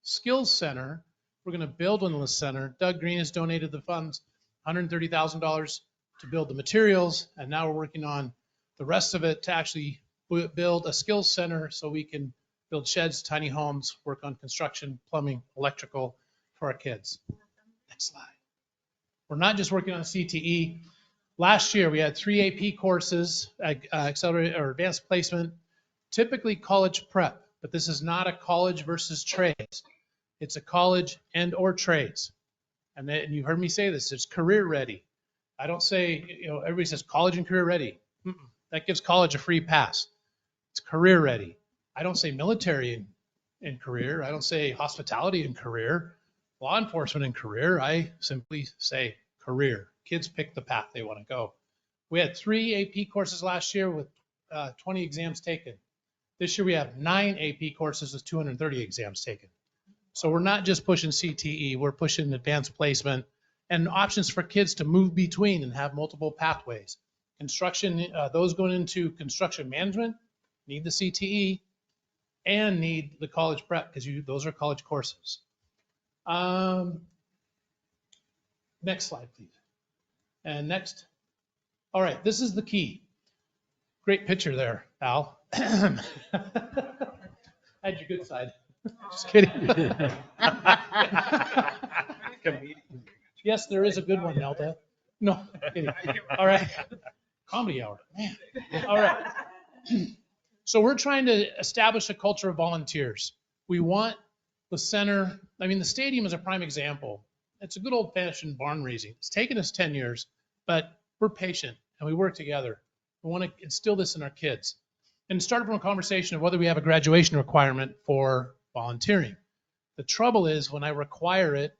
Skills Center. We're going to build one in the center. Doug Green has donated the funds, $130,000 to build the materials, and now we're working on the rest of it to actually build a skills center so we can build sheds, tiny homes, work on construction, plumbing, electrical for our kids. Next slide. We're not just working on CTE. Last year we had 3 AP courses, accelerated or advanced placement, typically college prep, but this is not a college versus trades. It's a college and or trades. And you've heard me say this, it's career ready. I don't say, everybody says college and career ready. That gives college a free pass. It's career ready. I don't say military in career. I don't say hospitality in career, law enforcement in career. I simply say career. Kids pick the path they want to go. We had 3 AP courses last year with 20 exams taken. This year we have 9 AP courses with 230 exams taken. So we're not just pushing CTE, we're pushing advanced placement and options for kids to move between and have multiple pathways. Construction, those going into construction management need the CTE and need the college prep because those are college courses. Next slide, please. And next. All right, this is the key. Great picture there, Al. Had your good side. Just kidding. Yes, there is a good one, Nelda. No, kidding. All right. Comedy hour, man. All right. So we're trying to establish a culture of volunteers. We want the center. I mean, the stadium is a prime example. It's a good old fashioned barn raising. It's taken us 10 years, but we're patient and we work together. We want to instill this in our kids. And it started from a conversation of whether we have a graduation requirement for volunteering. The trouble is when I require it,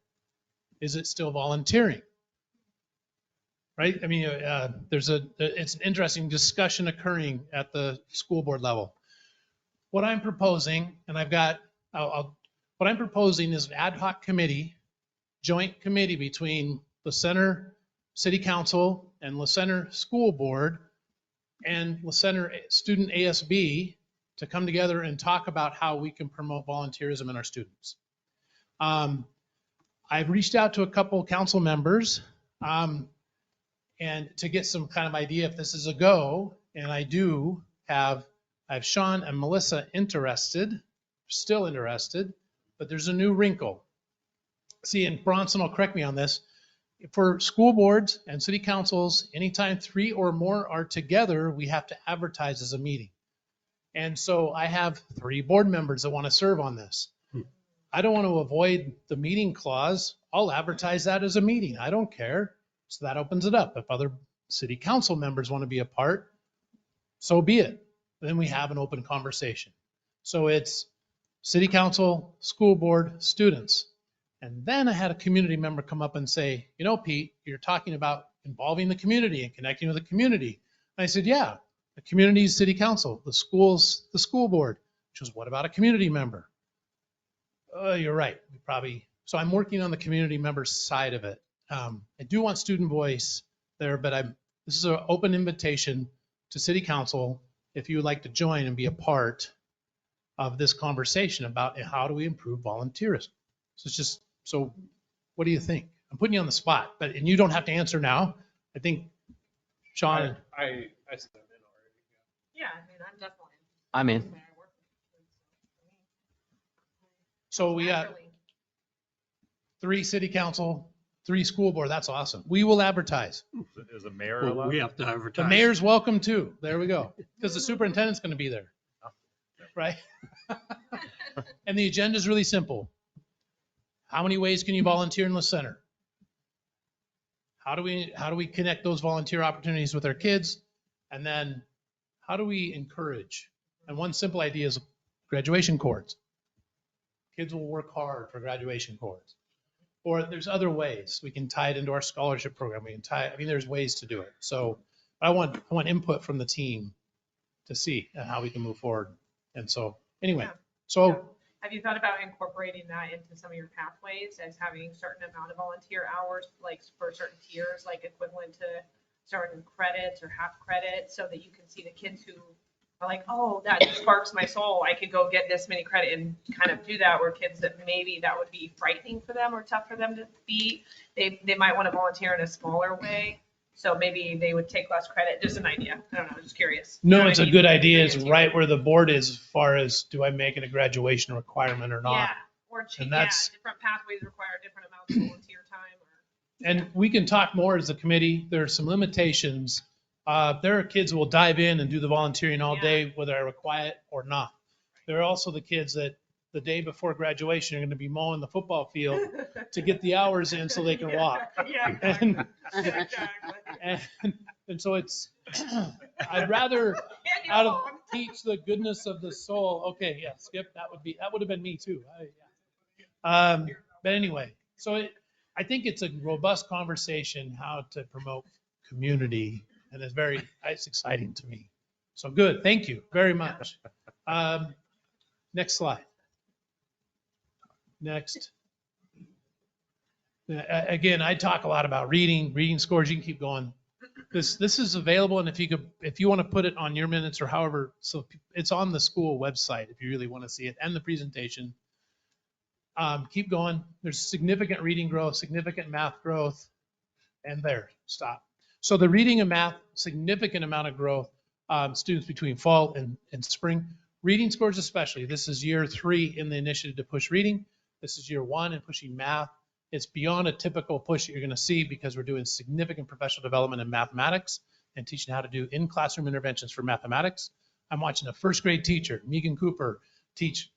is it still volunteering? Right? I mean, it's an interesting discussion occurring at the school board level. What I'm proposing, and what I'm proposing is an ad hoc committee, joint committee between the Center City Council and La Center School Board and La Center Student ASB to come together and talk about how we can promote volunteerism in our students. I've reached out to a couple council members and to get some kind of idea if this is a go, and I have Sean and Melissa still interested, but there's a new wrinkle. See, and Bronson will correct me on this. For school boards and city councils, anytime 3 or more are together, we have to advertise as a meeting. And so I have 3 board members that want to serve on this. I don't want to avoid the meeting clause. I'll advertise that as a meeting. I don't care. So that opens it up. If other city council members want to be a part, so be it. Then we have an open conversation. So it's city council, school board, students. And then I had a community member come up and say, you know, Pete, you're talking about involving the community and connecting with the community. And I said, yeah, the community is city council, the schools, the school board. She goes, what about a community member? You're right. So I'm working on the community member side of it. I do want student voice there, but this is an open invitation to city council if you would like to join and be a part of this conversation about how do we improve volunteerism. So what do you think? I'm putting you on the spot, and you don't have to answer now. I think Sean. I said I'm in already. Yeah, I mean, I'm definitely. I'm in. So we got 3 city council, 3 school board. That's awesome. We will advertise. Is the mayor Well, allowed? we have to advertise. The mayor's welcome too. There we go. Because the superintendent's going to be there. Right? And the agenda is really simple. How many ways can you volunteer in the center? How do we connect those volunteer opportunities with our kids? And then how do we encourage? And one simple idea is graduation cords. Kids will work hard for graduation cords. Or there's other ways. We can tie it into our scholarship program. There's ways to do it. So I want input from the team to see how we can move forward. And so anyway, Have you thought about incorporating that into some of your pathways as having certain amount of volunteer hours, like for certain tiers, like equivalent to certain credits or half credit, so that you can see the kids who are like, oh, that sparks my soul. I could go get this many credit and kind of do that. Or kids that maybe that would be frightening for them or tough for them to beat. They might want to volunteer in a smaller way. So maybe they would take less credit. Just an idea. I don't know. Just curious. No, it's a good idea. It's right where the board is as far as do I make it a graduation requirement or not? Yeah, or different pathways require different amounts of volunteer time. And we can talk more as a committee. There are some limitations. There are kids who will dive in and do the volunteering all day, whether I require it or not. There are also the kids that the day before graduation are going to be mowing the football field to get the hours in so they can walk. Yeah, exactly. And so it's, I'd rather, out of, teach the goodness of the soul. Okay, yeah, Skip, that would have been me too. But anyway, so I think it's a robust conversation how to promote community, and it's exciting to me. So good, thank you very much. Next slide. Next. Again, I talk a lot about reading scores. You can keep going. This is available, and if you want to put it on your minutes or however, so it's on the school website if you really want to see it, and the presentation. Keep going. There's significant reading growth, significant math growth, and there, stop. So the reading and math, significant amount of growth, students between fall and spring. Reading scores especially. This is year 3 in the initiative to push reading. This is year 1 in pushing math. It's beyond a typical push that you're going to see because we're doing significant professional development in mathematics and teaching how to do in-classroom interventions for mathematics. I'm watching a first grade teacher, Megan Cooper, teach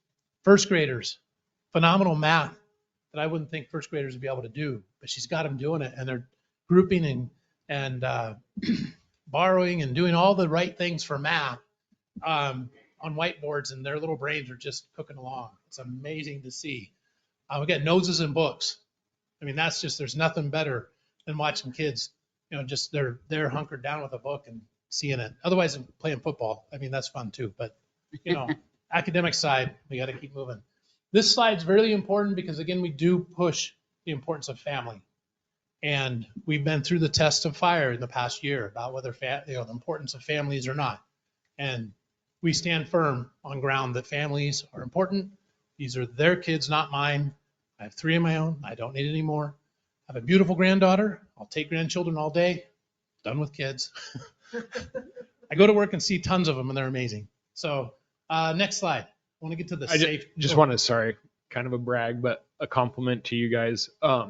first graders phenomenal math that I wouldn't think first graders would be able to do, but she's got them doing it, and they're grouping and borrowing and doing all the right things for math on whiteboards, and their little brains are just cooking along. It's amazing to see. We got noses in books. I mean, there's nothing better than watching kids, just they're hunkered down with a book and seeing it. Otherwise, playing football. I mean, that's fun too, but academic side, we got to keep moving. This slide's really important because, again, we do push the importance of family. And we've been through the test of fire in the past year about whether the importance of families or not. And we stand firm on ground that families are important. These are their kids, not mine. I have 3 of my own. I don't need any more. I have a beautiful granddaughter. I'll take grandchildren all day. Done with kids. I go to work and see tons of them, and they're amazing. So next slide. I want to get to the safe. Just want to, sorry, kind of a brag, but a compliment to you guys. I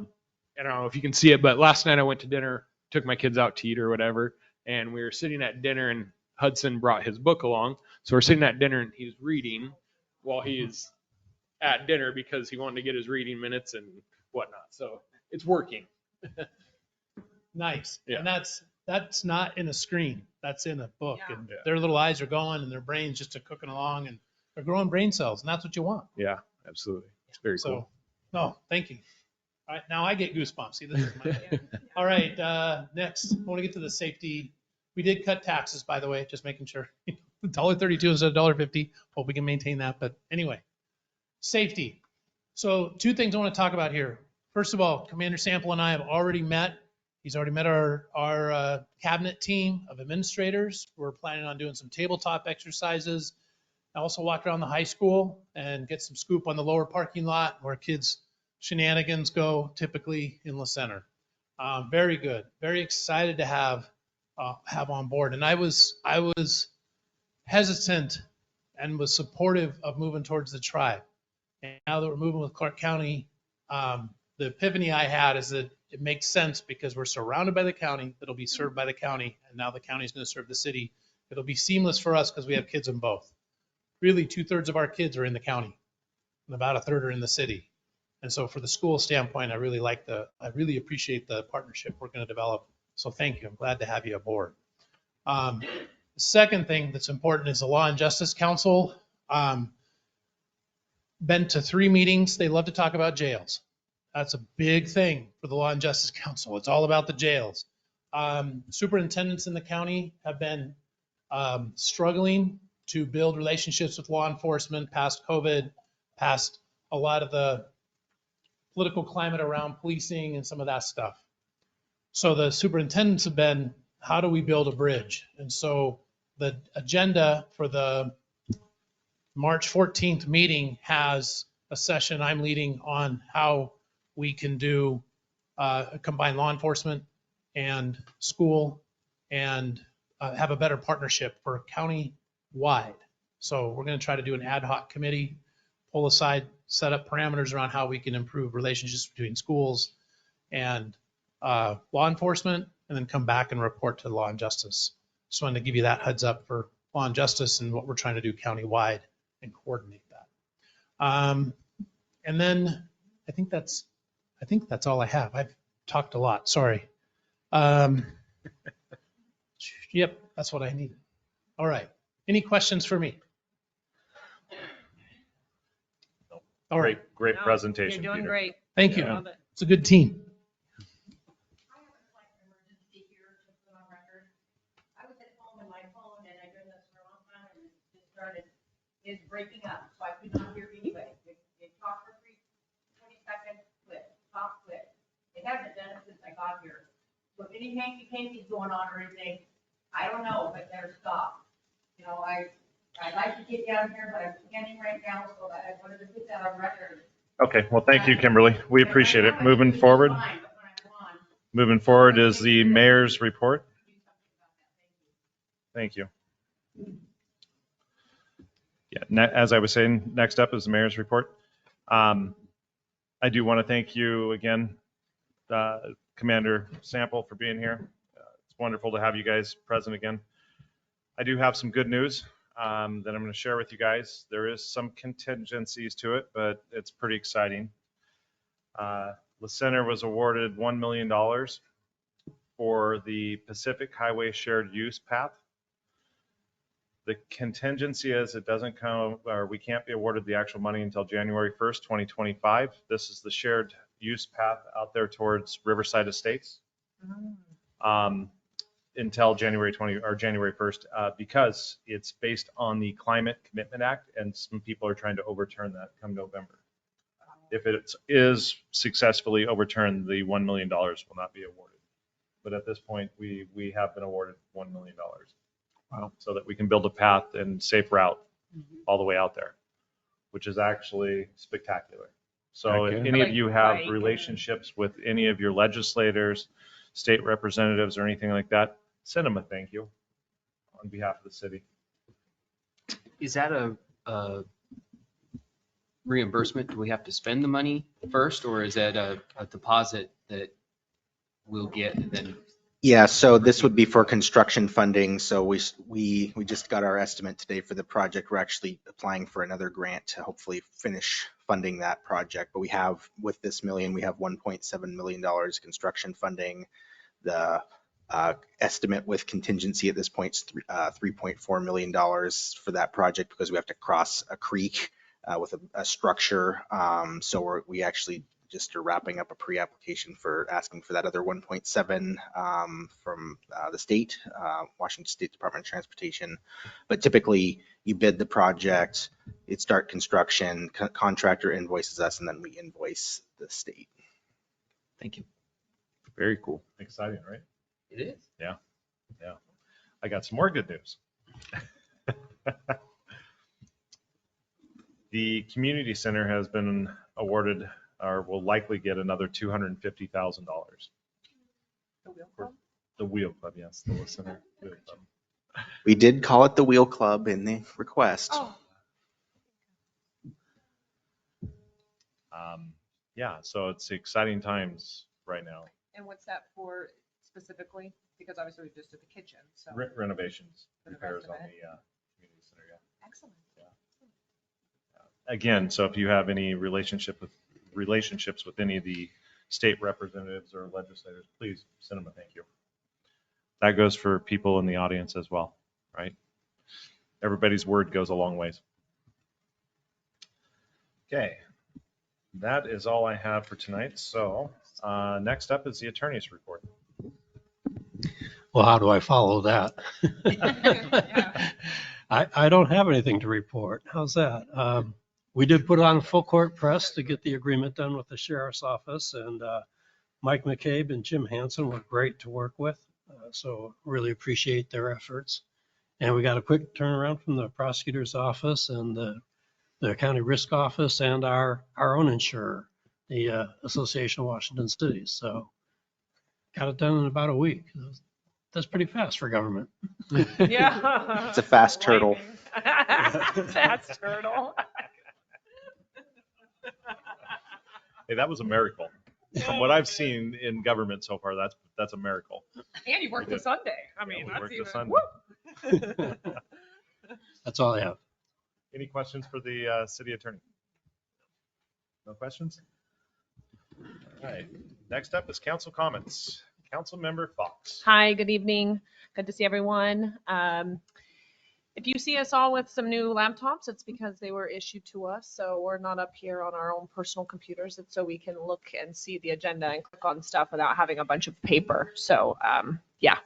don't know if you can see it, but last night I went to dinner, took my kids out to eat or whatever, and we were sitting at dinner, and Hudson brought his book along. So we're sitting at dinner, and he's reading while he is at dinner because he wanted to get his reading minutes and whatnot. So it's working. Nice. Yeah. And that's not in a screen. That's in a book. Yeah. And their little eyes are going, and their brains just are cooking along, and they're growing brain cells, and that's what you want. Yeah, absolutely. It's very cool. No, thank you. All right, now I get goosebumps. See, this is my All right, next, I want to get to the safety. We did cut taxes, by the way, just making sure. $1.32 instead of $1.50. Hope we can maintain that. But anyway, safety. So 2 things I want to talk about here. First of all, Commander Sample and I have already met. He's already met our cabinet team of administrators. We're planning on doing some tabletop exercises. I also walked around the high school and get some scoop on the lower parking lot where kids' shenanigans go typically in La Center. Very good. Very excited to have on board. And I was hesitant and was supportive of moving towards the tribe. And now that we're moving with Clark County, the epiphany I had is that it makes sense because we're surrounded by the county that'll be served by the county, and now the county is going to serve the city. It'll be seamless for us because we have kids in both. Really, 2/3 of our kids are in the county, and about 1/3 are in the city. And so, for the school standpoint, I really appreciate the partnership we're going to develop. So, thank you. I'm glad to have you aboard. The second thing that's important is the Law and Justice Council. Been to 3 meetings. They love to talk about jails. That's a big thing for the Law and Justice Council. It's all about the jails. Superintendents in the county have been struggling to build relationships with law enforcement past COVID, past a lot of the political climate around policing and some of that stuff. So the superintendents have been, how do we build a bridge? And so the agenda for the March 14th meeting has a session I'm leading on how we can do combine law enforcement and school and have a better partnership for county-wide. So we're going to try to do an ad hoc committee, pull aside, set up parameters around how we can improve relationships between schools and law enforcement, and then come back and report to Law and Justice. Just wanted to give you that heads up for Law and Justice and what we're trying to do county-wide and coordinate that. And then I think that's all I have. I've talked a lot. Sorry. Yep, that's what I needed. All right. Any questions for me? All right. Great No, presentation, You're doing Peter. great. Thank you. Love it. It's a good team. I was at home and my phone, and I've done this for a long time, and it just started, is breaking up, so I could not hear anybody. It talked for 20 seconds, quit, talk, quit. It hasn't done it since I got here. So if any hanky-panky's going on or anything, I don't know, but they're stopped. You know, I'd like to get down here, but I'm standing right now, so I wanted to put that on record. Okay, well, thank you, Kimberly. We appreciate it. Moving forward is the mayor's report. Thank you. Yeah, as I was saying, next up is the mayor's report. I do want to thank you again, Commander Sample, for being here. It's wonderful to have you guys present again. I do have some good news that I'm going to share with you guys. There is some contingencies to it, but it's pretty exciting. La Center was awarded $1 million for the Pacific Highway Shared Use Path. The contingency is it doesn't come, or we can't be awarded the actual money until January 1st, 2025. This is the shared use path out there towards Riverside Estates. Until January 1st, because it's based on the Climate Commitment Act, and some people are trying to overturn that come November. If it is successfully overturned, the $1 million will not be awarded. But at this point, we have been awarded $1 million. Wow. So that we can build a path and safe route all the way out there, which is actually spectacular. So if any of you have relationships with any of your legislators, state representatives, or anything like that, send them a thank you on behalf of the city. Is that a reimbursement? Do we have to spend the money first, or is that a deposit that we'll get and then? Yeah, so this would be for construction funding. So we just got our estimate today for the project. We're actually applying for another grant to hopefully finish funding that project. But we have, with this million, we have $1.7 million construction funding. The estimate with contingency at this point is $3.4 million for that project, because we have to cross a creek with a structure. So we actually just are wrapping up a pre-application for asking for that other 1.7 from the state, Washington State Department of Transportation. But typically you bid the project, it start construction, contractor invoices us, and then we invoice the state. Thank you. Very cool. Exciting, right? It is. Yeah. Yeah. I got some more good news. The community center has been awarded, or will likely get, another $250,000. The Wheel Club, yes, the Center Wheel Club. We did call it the Wheel Club in the request. Oh. Yeah, so it's exciting times right now. And what's that for specifically? Because obviously we just did the kitchen, so. Renovations, For the repairs rest on of the community center, yeah. Excellent. Again, so if you have any relationships with any of the state representatives or legislators, please send them a thank you. That goes for people in the audience as well, right? Everybody's word goes a long ways. Okay, that is all I have for tonight. So next up is the attorney's report. Well, how do I follow that? I don't have anything to report. How's that? We did put on a full court press to get the agreement done with the sheriff's office, and Mike McCabe and Jim Hansen were great to work with. So really appreciate their efforts. And we got a quick turnaround from the prosecutor's office and the county risk office and our own insurer, the Association of Washington Cities. So got it done in about a week. That's pretty fast for government. Yeah. It's a fast turtle. Fast turtle. Hey, that was a miracle. From what I've seen in government so far, that's a miracle. And you worked a Sunday. I mean, we that's worked even. a Sunday. That's all I have. Any questions for the city attorney? No questions? All right. Next up is council comments. Councilmember Fox. Hi, good evening. Good to see everyone. If you see us all with some new laptops, it's because they were issued to us. So we're not up here on our own personal computers. It's so we can look and see the agenda and click on stuff without having a bunch of paper. So yeah,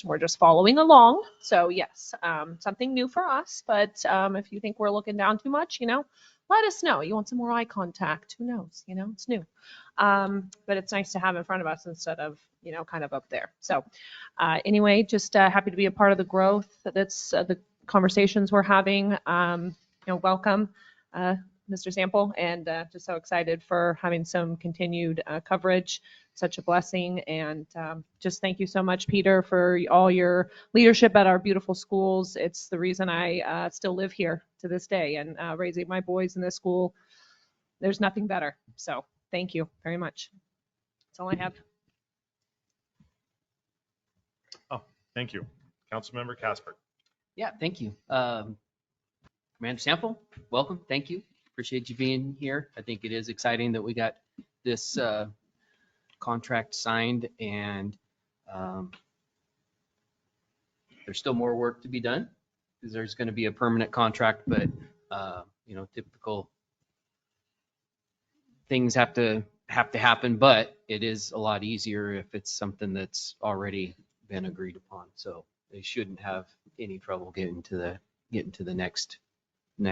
we're just following along. So yes, something new for us. But if you think we're looking down too much, let us know. You want some more eye contact? Who knows? It's new. But it's nice to have in front of us instead of, kind of up there. So anyway, just happy to be a part of the growth. That's the conversations we're having. Welcome, Mr. Sample, and just so excited for having some continued coverage. Such a blessing. And just thank you so much, Peter, for all your leadership at our beautiful schools. It's the reason I still live here to this day, and raising my boys in this school. There's nothing better. So thank you very much. That's all I have. Oh, thank you. Councilmember Kasberg. Yeah, thank you. Commander Sample, welcome. Thank you. Appreciate you being here. I think it is exciting that we got this contract signed, and there's still more work to be done because there's going to be a permanent contract, but typical things have to happen, but it is a lot easier if it's something that's already been agreed upon. So they shouldn't have any trouble getting to the next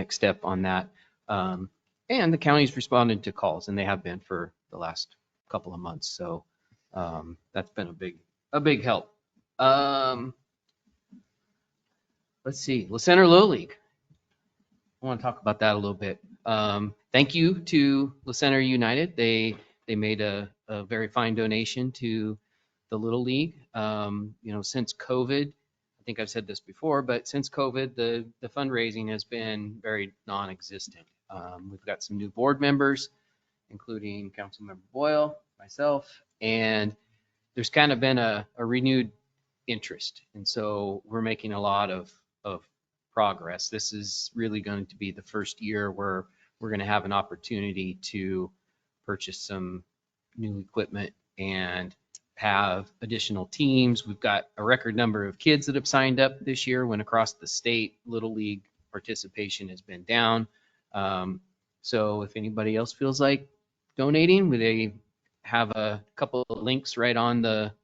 step on that. And the county's responded to calls, and they have been for the last couple of months. So that's been a big help. Let's see, La Center Little League. I want to talk about that a little bit. Thank you to La Center United. They made a very fine donation to the Little League. Since COVID, I think I've said this before, but since COVID, the fundraising has been very non-existent. We've got some new board members, including Councilmember Boyle, myself, and there's kind of been a renewed interest. And so we're making a lot of progress. This is really going to be the first year where we're going to have an opportunity to purchase some new equipment and have additional teams. We've got a record number of kids that have signed up this year, when across the state, Little League participation has been down. So if anybody else feels like donating, they have a couple of links right on the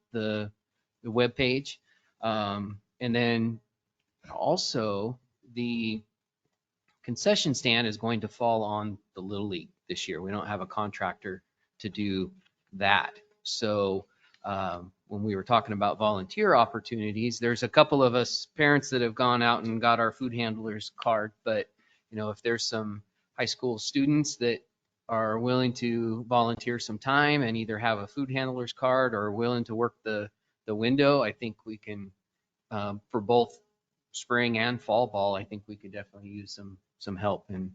web page. And then also the concession stand is going to fall on the Little League this year. We don't have a contractor to do that. So when we were talking about volunteer opportunities, there's a couple of us parents that have gone out and got our food handlers card. But if there's some high school students that are willing to volunteer some time and either have a food handler's card or willing to work the window, I think we can, for both spring and fall ball, I think we could definitely use some help. And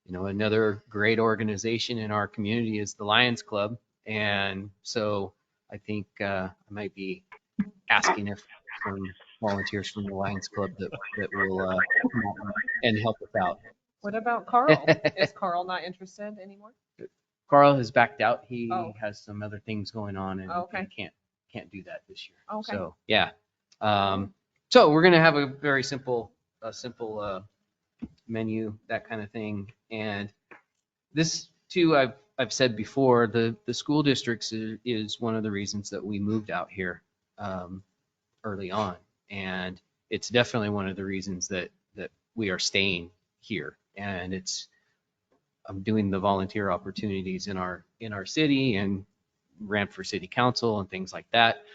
another great organization in our community is the Lions Club, and so I think I might be asking if some volunteers from the Lions Club that will come out and help us out. What about Carl? Is Carl not interested anymore? Carl has backed out. He Oh. has some other things going on, and Okay. can't do that this year. Okay. So yeah. So we're gonna have a very simple menu, that kind of thing. And this too, I've said before, the school districts is one of the reasons that we moved out here early on, and it's definitely one of the reasons that we are staying here. And I'm doing the volunteer opportunities in our city and ran for city council and things like that.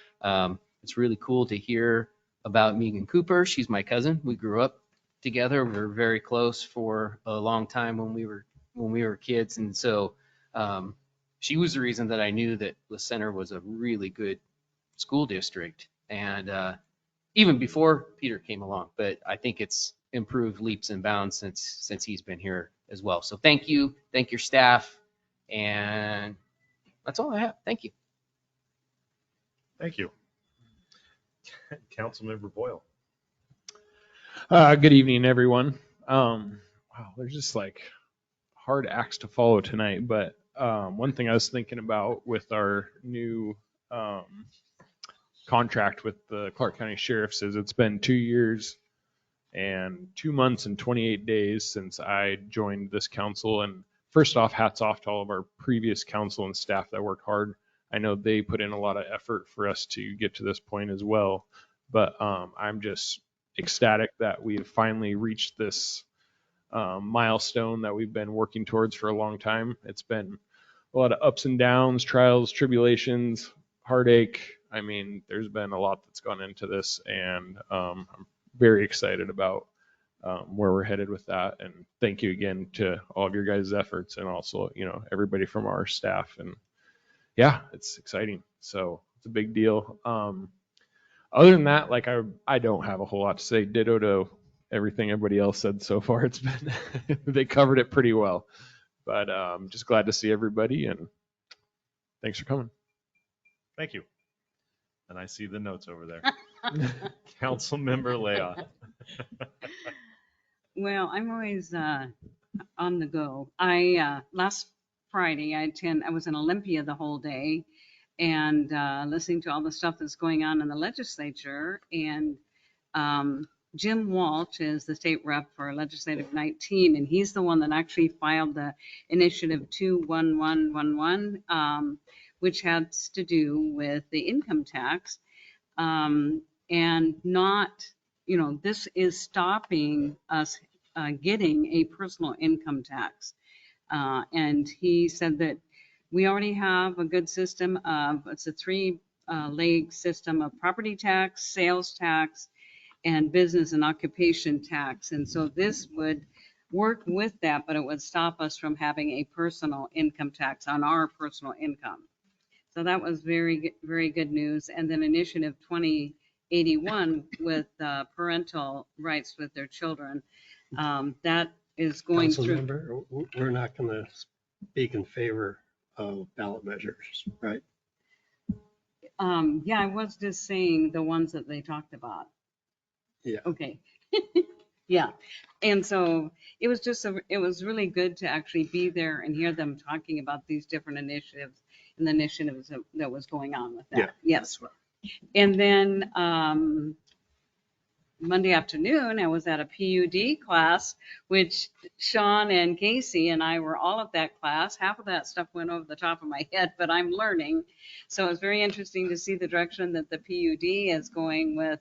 It's really cool to hear about Megan Cooper. She's my cousin. We grew up together. We were very close for a long time when we were kids. And so she was the reason that I knew that La Center was a really good school district. And even before Peter came along, but I think it's improved leaps and bounds since he's been here as well. So thank you. Thank your staff. And that's all I have. Thank you. Thank you. Councilmember Boyle. Good evening, everyone. Wow, there's just like hard acts to follow tonight. But one thing I was thinking about with our new contract with the Clark County Sheriffs is it's been 2 years, and 2 months and 28 days since I joined this council. And first off, hats off to all of our previous council and staff that work hard. I know they put in a lot of effort for us to get to this point as well. But I'm just ecstatic that we've finally reached this milestone that we've been working towards for a long time. It's been a lot of ups and downs, trials, tribulations, heartache. I mean, there's been a lot that's gone into this, and I'm very excited about where we're headed with that. And thank you again to all of your guys' efforts, and also, everybody from our staff. And yeah, it's exciting. So it's a big deal. Other than that, like I don't have a whole lot to say. Ditto to everything everybody else said so far. It's been they covered it pretty well. But just glad to see everybody, and thanks for coming. Thank you. And I see the notes over there. Councilmember Leija. Well, I'm always on the go. Last Friday I was in Olympia the whole day, and listening to all the stuff that's going on in the legislature. And Jim Walsh is the state rep for Legislative 19, and he's the one that actually filed the Initiative 21111, which has to do with the income tax. And not, this is stopping us getting a personal income tax. And he said that we already have a good system of, it's a three-leg system of property tax, sales tax, and business and occupation tax. And so this would work with that, but it would stop us from having a personal income tax on our personal income. So that was very, very good news. And then Initiative 2081 with parental rights with their children, that is going through. Councilmember, we're not going to speak in favor of ballot measures, right? Yeah, I was just saying the ones that they talked about. Yeah. Okay. Yeah. And so it was it was really good to actually be there and hear them talking about these different initiatives and the initiatives that was going on with that. Yeah. Yes. And then Monday afternoon, I was at a PUD class, which Sean and Casey and I were all at that class. Half of that stuff went over the top of my head, but I'm learning. So it's very interesting to see the direction that the PUD is going with,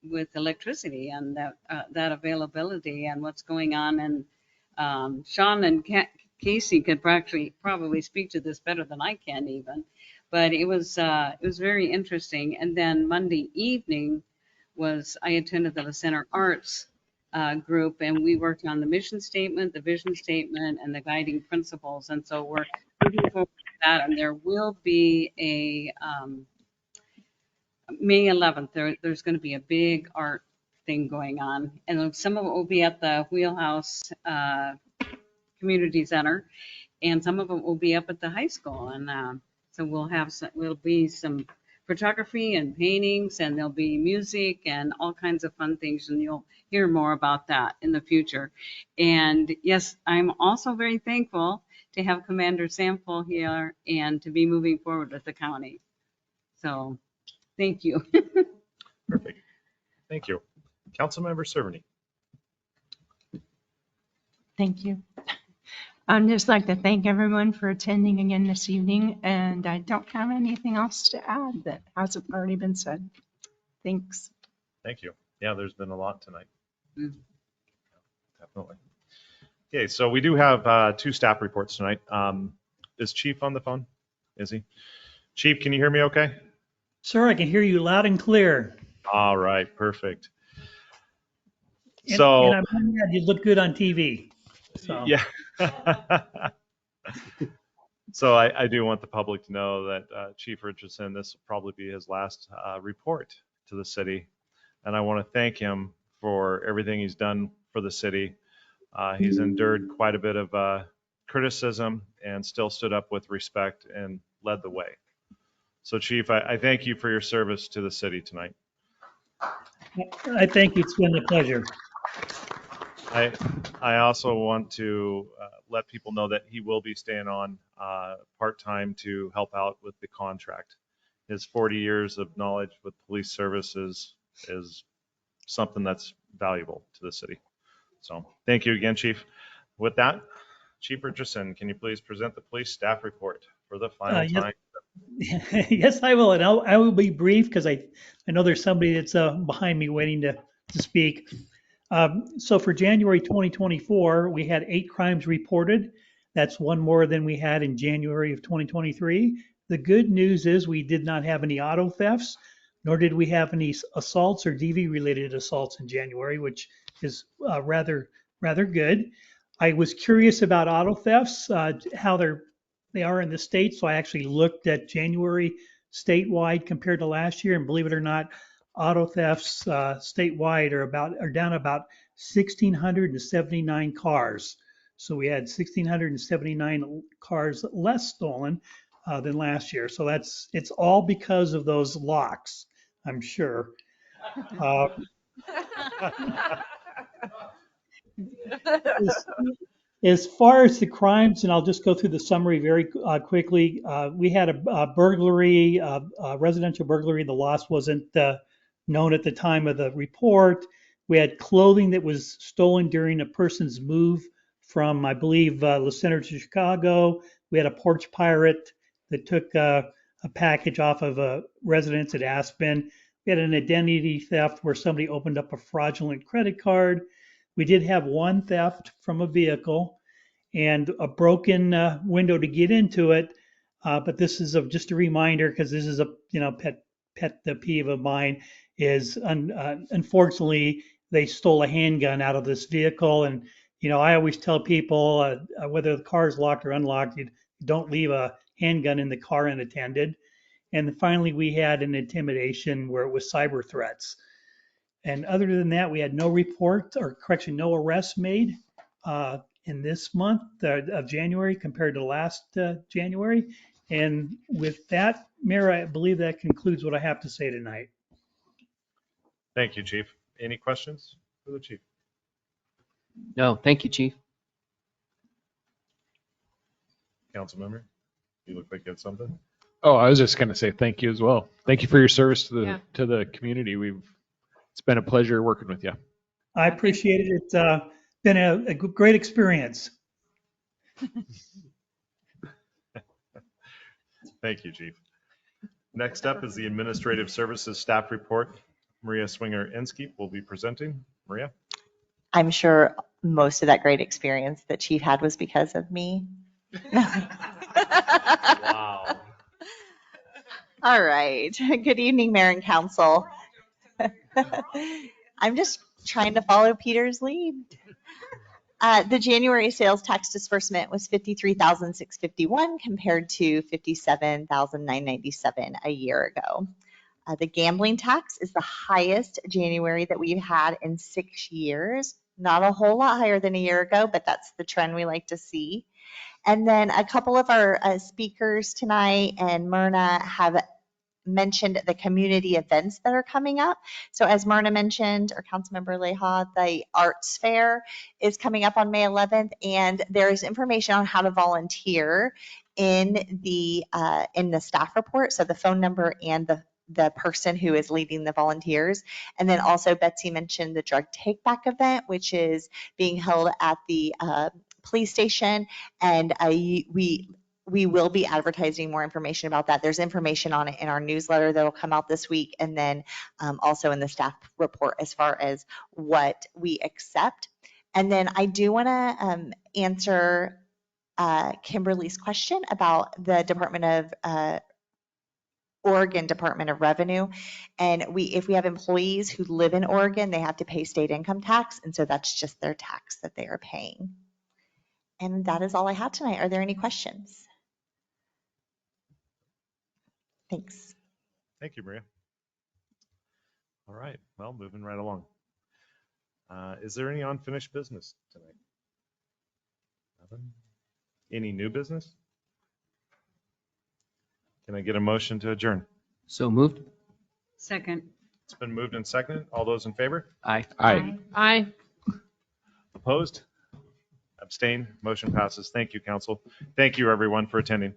with electricity and that availability and what's going on. And Sean and Casey could probably speak to this better than I can even. But it was very interesting. And then Monday evening I attended the Center Arts group, and we worked on the mission statement, the vision statement, and the guiding principles. And so we're looking forward to that. And there will be a May 11th. There's going to be a big art thing going on, and some of it will be at the Wheelhouse Community Center, and some of it will be up at the high school. And so we'll be some photography and paintings, and there'll be music and all kinds of fun things, and you'll hear more about that in the future. And yes, I'm also very thankful to have Commander Sample here and to be moving forward with the county. So thank you. Perfect. Thank you. Councilmember Cerveny. Thank you. I'd just like to thank everyone for attending again this evening, and I don't have anything else to add that hasn't already been said. Thanks. Thank you. Yeah, there's been a lot tonight. Definitely. Okay, so we do have two staff reports tonight. Is Chief on the phone? Is he? Chief, can you hear me okay? Sir, I can hear you loud and clear. All right, perfect. And So I'm glad you look good on TV. So. yeah. So I do want the public to know that Chief Richardson, this will probably be his last report to the city. And I want to thank him for everything he's done for the city. He's endured quite a bit of criticism and still stood up with respect and led the way. So Chief, I thank you for your service to the city tonight. I thank you. It's been a pleasure. I also want to let people know that he will be staying on part-time to help out with the contract. His 40 years of knowledge with police services is something that's valuable to the city. So thank you again, Chief. With that, Chief Richardson, can you please present the police staff report for the final Yes. time? Yes, I will. And I will be brief because I know there's somebody that's behind me waiting to speak. So for January 2024, we had 8 crimes reported. That's one more than we had in January of 2023. The good news is we did not have any auto thefts, nor did we have any assaults or DV related assaults in January, which is rather good. I was curious about auto thefts, how they are in the state. So I actually looked at January statewide compared to last year, and believe it or not, auto thefts statewide are down about 1,679 cars. So we had 1,679 cars less stolen than last year. So it's all because of those locks, I'm sure. As far as the crimes, and I'll just go through the summary very quickly. We had a burglary, a residential burglary. The loss wasn't known at the time of the report. We had clothing that was stolen during a person's move from, I believe, La Center to Chicago. We had a porch pirate that took a package off of a residence at Aspen. We had an identity theft where somebody opened up a fraudulent credit card. We did have one theft from a vehicle and a broken window to get into it. But this is just a reminder, because this is a pet peeve of mine, is unfortunately they stole a handgun out of this vehicle. And I always tell people whether the car is locked or unlocked, you don't leave a handgun in the car unattended. And then finally, we had an intimidation where it was cyber threats. And other than that, we had no arrests made in this month of January compared to last January. And with that, Mayor, I believe that concludes what I have to say tonight. Thank you, Chief. Any questions for the Chief? No, thank you, Chief. Councilmember, you look like you had something. Oh, I was just going to say thank you as well. Thank you for your service to the Yeah. to the community. It's been a pleasure working with you. I appreciate it. It's been a great experience. Thank you, Chief. Next up is the Administrative Services Staff Report. Maria Swinger-Inskeep will be presenting. Maria? I'm sure most of that great experience that Chief had was because of me. Wow. All right. Good evening, Mayor and Council. I'm just trying to follow Peter's lead. The January sales tax disbursement was $53,651 compared to $57,997 a year ago. The gambling tax is the highest January that we've had in 6 years. Not a whole lot higher than a year ago, but that's the trend we like to see. And then a couple of our speakers tonight and Myrna have mentioned the community events that are coming up. So as Myrna mentioned, or Councilmember Leija, the arts fair is coming up on May 11th, and there is information on how to volunteer in the staff report. So the phone number and the person who is leading the volunteers. And then also Betsy mentioned the drug take back event, which is being held at the police station. And we will be advertising more information about that. There's information on it in our newsletter that will come out this week, and then also in the staff report as far as what we accept. And then I do want to answer Kimberly's question about the Oregon Department of Revenue. And if we have employees who live in Oregon, they have to pay state income tax. And so that's just their tax that they are paying. And that is all I have tonight. Are there any questions? Thanks. Thank you, Maria. All right, well, moving right along. Is there any unfinished business tonight? Nothing? Any new business? Can I get a motion to adjourn? So moved. Second. It's been moved and seconded. All those in favor? Aye. Aye. Aye. Opposed? Abstain? Motion passes. Thank you, council. Thank you, everyone, for attending.